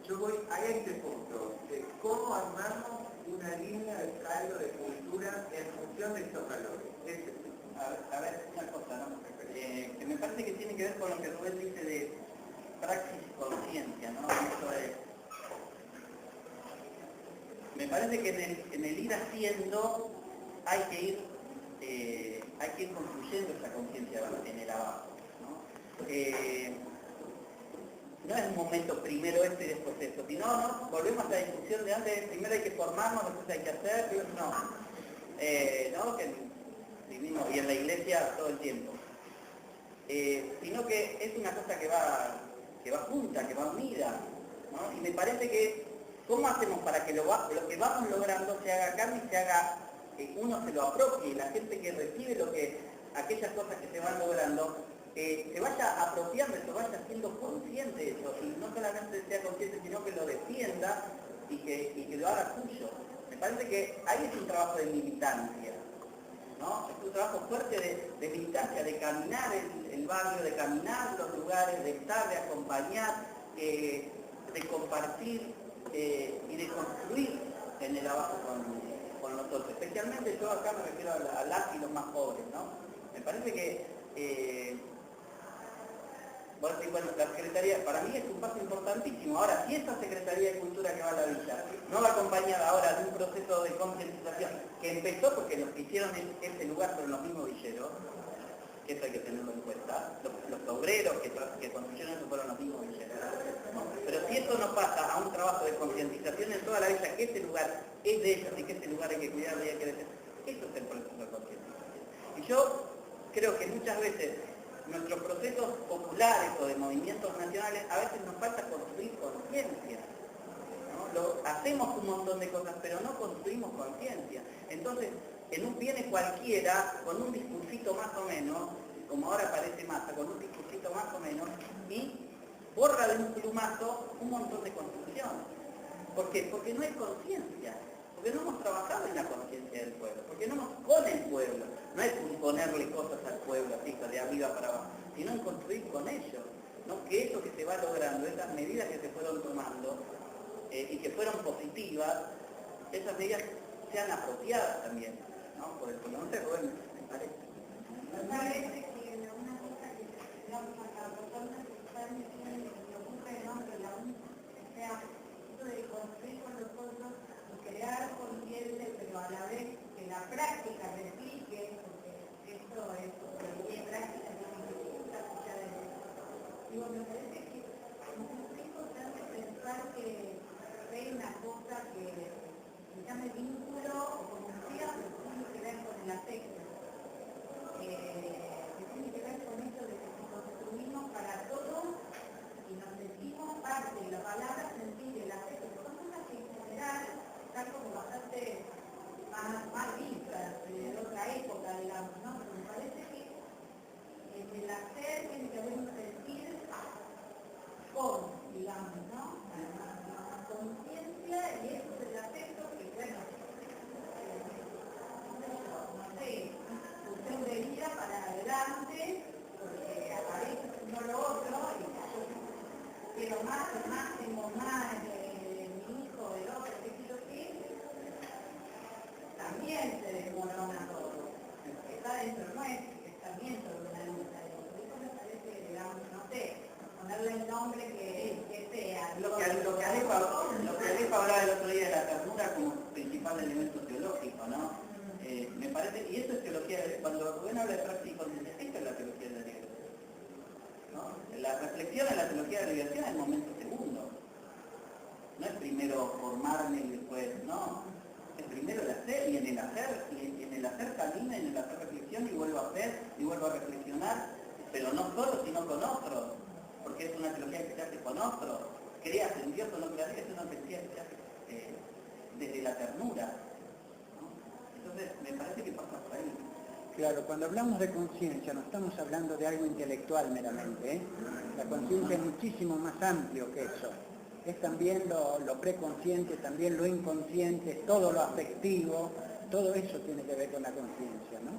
Yo voy a este punto, de cómo armamos una línea de caldo de cultura en función de estos valores. A ver, una cosa, ¿no? Que me parece que tiene que ver con lo que Rubén dice de praxis y conciencia, ¿no? Me parece que en el ir haciendo hay que ir construyendo esa conciencia en el abajo, ¿no? No es un momento primero esto y después esto, sino no, volvemos a la discusión de antes, primero hay que formarnos, después hay que hacer, no, que vivimos y en la iglesia todo el tiempo, sino que es una cosa que va junta, que va unida, ¿no? Y me parece que, ¿cómo hacemos para que lo que vamos logrando se haga carne y se haga, que uno se lo apropie, y la gente que recibe aquellas cosas que se van logrando, se vaya apropiando eso, vaya siendo consciente de eso, y no solamente sea consciente, sino que lo defienda y que lo haga suyo. Me parece que ahí es un trabajo de militancia, ¿no? Es un trabajo fuerte de militancia, de caminar el barrio, de caminar los lugares, de estar, de acompañar, de compartir y de construir en el abajo con nosotros. Especialmente yo acá me refiero a las y los más pobres, ¿no? Me parece que bueno, la Secretaría, para mí es un paso importantísimo. Ahora, si esta Secretaría de Cultura que va a la villa no va acompañada ahora de un proceso de concientización que empezó porque los que hicieron ese lugar fueron los mismos villeros, que eso hay que tenerlo en cuenta, los obreros que construyeron eso fueron los mismos villeros. ¿No? Pero si eso no pasa a un trabajo de concientización en toda la villa, que ese lugar es de ellos y que ese lugar hay que cuidarlo y hay que defender, eso es el proceso de concientización. Y yo creo que muchas veces nuestros procesos populares o de movimientos nacionales, a veces nos falta construir conciencia, ¿no? Hacemos un montón de cosas, pero no construimos conciencia. Entonces, viene cualquiera con un discursito más o menos, como ahora parece Massa, con un discursito más o menos, y borra de un plumazo un montón de construcciones. ¿Por qué? Porque no hay conciencia. Porque no hemos trabajado en la conciencia del pueblo, porque no hemos con el pueblo, no es imponerle cosas al pueblo, así de arriba para abajo, sino en construir con ellos, ¿no? Que eso que se va logrando, esas medidas que se fueron tomando y que fueron positivas, esas medidas sean apropiadas también, ¿no? Por el pueblo. No sé, Rubén, me parece. Me parece que una cosa que digamos a cada persona que está diciendo que se ocurre, ¿no? Que la única, o sea, esto de construir con los otros, crear conciencia, pero a la vez que la práctica replique, porque esto es práctica, no necesita escuchar de eso. Digo, me parece que es muy importante pensar que hay una cosa que se llame vínculo o conocida, pero tiene que ver con el afecto. Que tiene que ver con esto de que nos construimos para todos y nos sentimos parte, y la palabra sentir el afecto, son cosas que en general están como bastante más vistas, de otra época, digamos, ¿no? Pero me parece que el hacer tiene que haber un sentir con, digamos, ¿no? La conciencia y eso del afecto que, bueno, no sé, cuestión de vida para adelante, porque aparece uno lo otro, y yo quiero más, tengo más, mi hijo, el otro, qué sé yo qué, también se desmorona todo. Está dentro nuestro, que también sobre una lucha de hombre que sea. Lo que Alejo hablaba el otro día de la ternura como principal elemento teológico, ¿no? Me parece, y eso es teología, cuando Rubén habla de práctica y conciencia, esta es la teología de la liberación, ¿no? La reflexión en la teología de la liberación es el momento segundo. No es primero formarme y después, no. Es primero el hacer, y en el hacer camina, en el hacer reflexión, y vuelvo a hacer, y vuelvo a reflexionar, pero no solo, sino con otros, porque es una teología que se hace con otros. Creas en Dios o no creas, es una teología que se hace desde la ternura, ¿no? Entonces, me parece que pasa por ahí. Claro, cuando hablamos de conciencia no estamos hablando de algo intelectual meramente, ¿eh? La conciencia es muchísimo más amplio que eso. Es también lo preconsciente, también lo inconsciente, todo lo afectivo, todo eso tiene que ver con la conciencia, ¿no?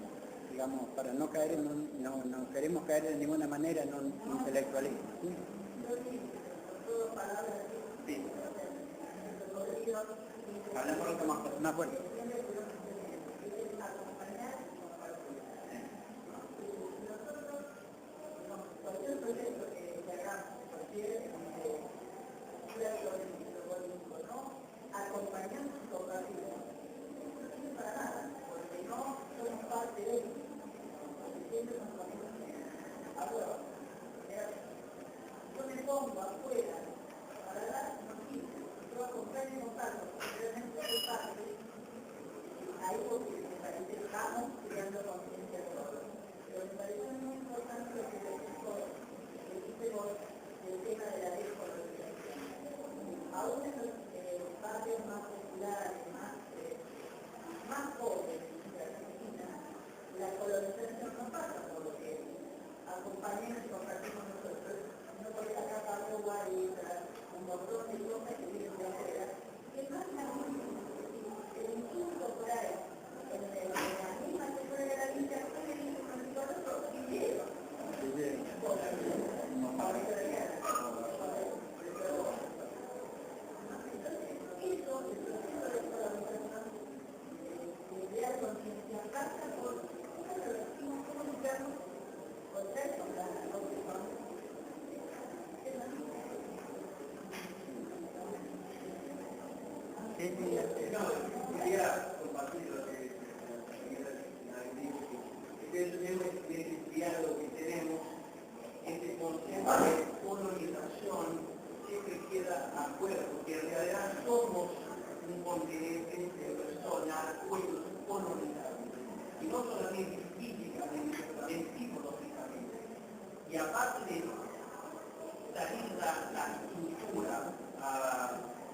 Digamos, para no caer no queremos caer de ninguna manera en un intelectualismo, ¿sí? Sí. Habla por lo Más fuerte. Cualquier proyecto que hagamos, cualquier acompañando su cooperativa, no sirve para nada, porque no somos parte de ellos, porque siempre nos ponemos ahora. Yo me pongo afuera para dar noticias, yo acompaño con pasos, realmente soy parte, ahí porque me parece que estamos creando conciencia de todos. Pero me parece muy importante lo que dijiste vos del tema de la descolonización. Aún en los barrios más populares, más pobres de Argentina, la colonización no pasa por lo que acompañamos y compartimos nosotros, sino porque acá Pablo Guarita, un montón de cosas que vienen de afuera, que no es la misma. El insulto por ahí, en la misma sectora de la vida, puede ir con nosotros y lleva. Quería compartir lo que la el diálogo que tenemos, este concepto de colonización siempre queda afuera, porque en realidad somos un continente de personas, pueblos colonizados, y no solamente físicamente, sino también psicológicamente. Y aparte de salir la estructura,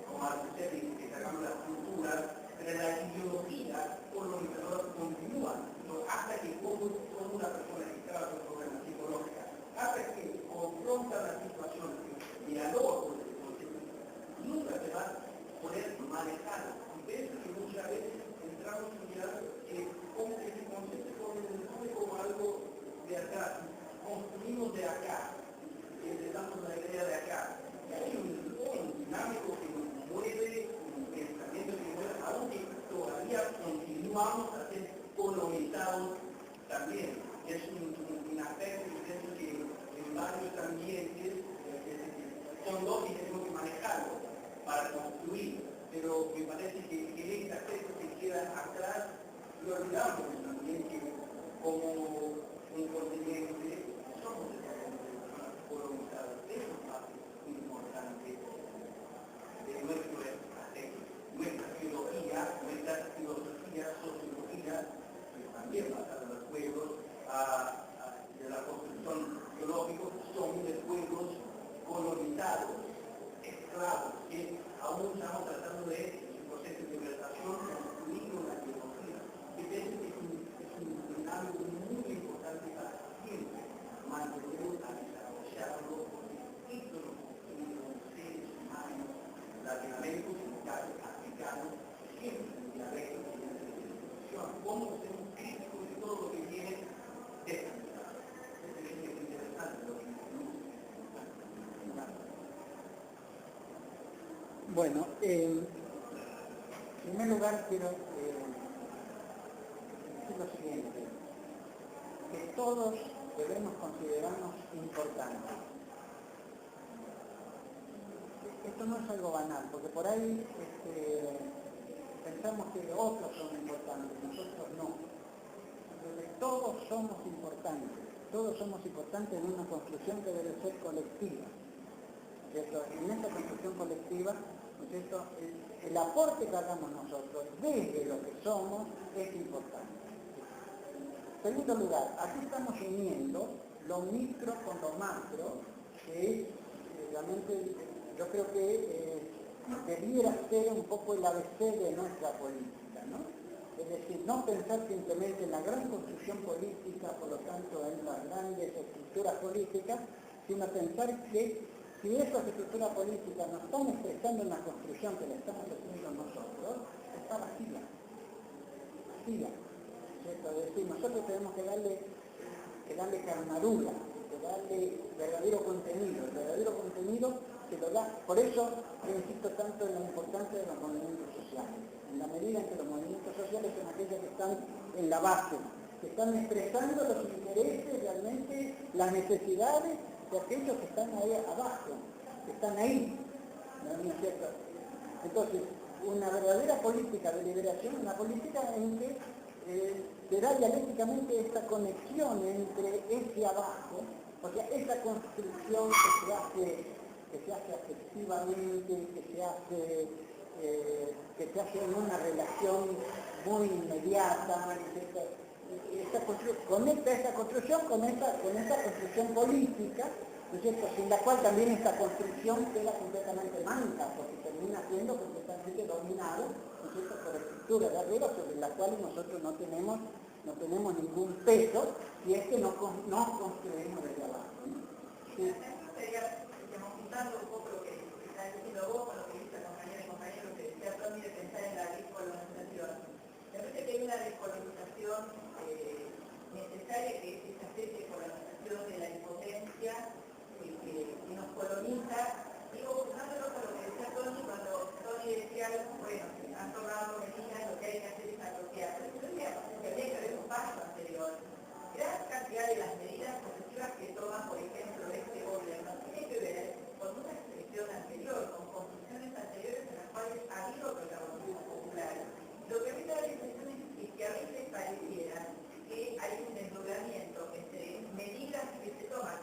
como usted dice, que sacamos la estructura, pero la ideología colonizadora continúa, hasta que como una persona que trabaja con problemas psicológicos, hasta que confronta la situación, dialoga con el concepto, nunca se va a poder manejar. Y pienso que muchas veces entramos en mirar como que ese concepto es como algo de acá, construimos de acá, le damos la idea de acá. Y hay un dinámico que nos mueve, un pensamiento que mueve, aunque todavía continuamos a ser colonizados también. Es un aspecto que pienso que en varios ambientes son dos y tenemos que manejarlo para construir. Pero me parece que este aspecto que queda atrás lo olvidamos también, que como un continente somos colonizados. Es un paso importante de nuestra biología, nuestra filosofía, sociología, que también basada en los pueblos, de la construcción biológica, son de pueblos colonizados, esclavos, que aún estamos tratando de, en proceso de libertación, construir una biología. Y pienso que es algo muy importante para siempre mantener a desarrollarlo, porque esto lo construimos los seres humanos latinoamericanos, africanos, siempre en dialectos y en la cómo ser un crítico de todo lo que viene de esta ciudad. Es interesante lo que tenemos. Bueno, en primer lugar quiero decir lo siguiente, que todos debemos considerarnos importantes. no es algo banal, porque por ahí pensamos que otros son importantes, nosotros no. Todos somos importantes en una construcción que debe ser colectiva. ¿Cierto? En esta construcción colectiva, ¿no es cierto?, el aporte que hagamos nosotros desde lo que somos es importante. Segundo lugar, aquí estamos uniendo lo micro con lo macro, que es realmente, yo creo que debiera ser un poco el ABC de nuestra política, ¿no? Es decir, no pensar simplemente en la gran construcción política, por lo tanto en las grandes estructuras políticas, sino pensar que si esas estructuras políticas nos están expresando en la construcción que la estamos haciendo nosotros, está vacía. ¿Cierto? Es decir, nosotros tenemos que darle carnadura, que darle verdadero contenido. El verdadero contenido se lo da. Por eso yo insisto tanto en la importancia de los movimientos sociales. En la medida en que los movimientos sociales son aquellos que están en la base, que están expresando los intereses, realmente las necesidades de aquellos que están ahí abajo, que están ahí. ¿No es cierto? Entonces, una verdadera política de liberación, una política en que se da dialécticamente esta conexión entre ese abajo, o sea, esa construcción que se hace afectivamente, que se hace en una relación muy inmediata, conecta esa construcción con esa construcción política, ¿no es cierto?, sin la cual también esta construcción queda completamente manca, porque termina siendo completamente dominado, ¿no es cierto?, por estructuras de arriba sobre las cuales nosotros no tenemos ningún peso, y es que no construimos desde abajo, ¿no? Sí. Sería, juntando un poco lo que estás diciendo vos con lo que dice la compañera y compañero que decía Tony de pensar en la descolonización. Me parece que hay una descolonización necesaria, que es esta especie de colonización de la impotencia que nos coloniza. Digo, juntándolo con lo que decía Tony cuando Tony decía, bueno, han tomado medidas, lo que hay que hacer es apropiar. Pero yo diría que habría que haber un paso anterior. Gran cantidad de las medidas positivas que toman, por ejemplo, este gobierno, tiene que ver con una expresión anterior, con construcciones anteriores en las cuales ha habido protagonismo popular. Lo que me da la impresión es que a veces pareciera que hay un desdoblamiento entre medidas que se toman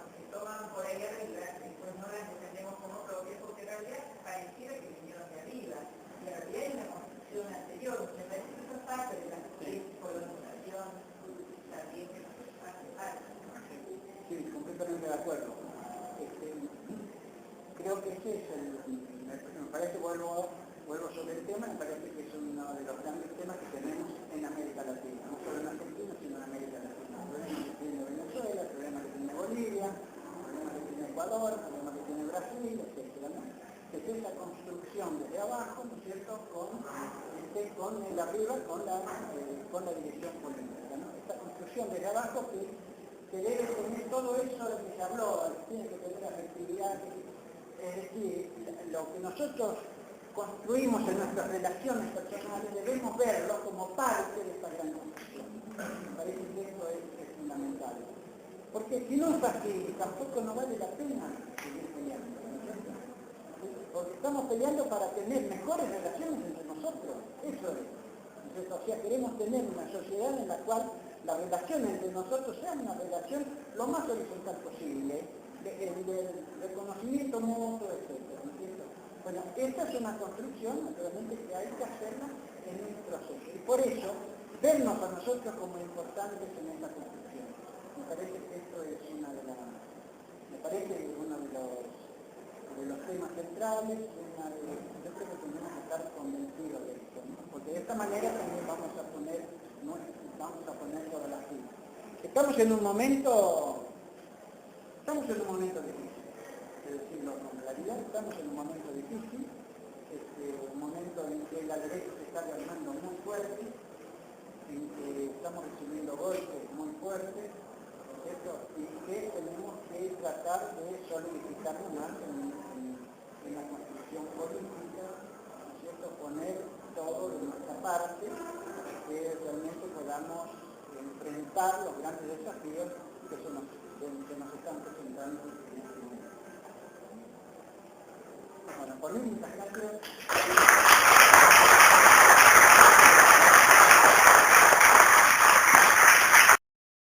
por ahí arriba, y pues no las defendemos como propias, porque en realidad pareciera que vinieron de arriba. Y en realidad hay una construcción anterior. Me parece que eso es parte de la descolonización también que nos hace falta. Sí, completamente de acuerdo. Creo que ese es me parece, vuelvo sobre el tema, me parece que es uno de los grandes temas que tenemos en América Latina, no solo en Argentina, sino en América Latina. El problema que tiene Venezuela, el problema que tiene Bolivia, el problema que tiene Ecuador, el problema que tiene Brasil, etc. ¿no? Es esa construcción desde abajo, ¿no es cierto?, con el arriba, con la dirección política, ¿no? Esta construcción desde abajo que debe tener todo eso de que se habló, tiene que tener afectividad, es decir, lo que nosotros construimos en nuestras relaciones personales debemos verlo como parte de esta gran construcción. Me parece que esto es fundamental. Porque si no es así, tampoco no vale la pena seguir peleando, ¿no es cierto? Porque estamos peleando para tener mejores relaciones entre nosotros, eso es. Entonces, o sea, queremos tener una sociedad en la cual la relación entre nosotros sea una relación lo más horizontal posible, de reconocimiento mutuo, etc. ¿no es cierto? Bueno, esta es una construcción, naturalmente, que hay que hacerla en un proceso. Y por eso, vernos a nosotros como importantes en esta construcción. Me parece que esto es uno de los temas centrales, yo creo que tenemos que estar convencidos de esto, ¿no? Porque de esta manera también vamos a poner todas las filas. Estamos en un momento difícil, es decirlo con claridad, estamos en un momento difícil, un momento en que la derecha se está rearmando muy fuerte, en que estamos recibiendo golpes muy fuertes, ¿cierto? Y que tenemos que tratar de solidificarnos más en la construcción política, ¿no es cierto?, poner todo de nuestra parte, que realmente podamos enfrentar los grandes desafíos que nos están presentando en este momento. Bueno, Por mí, muchas gracias.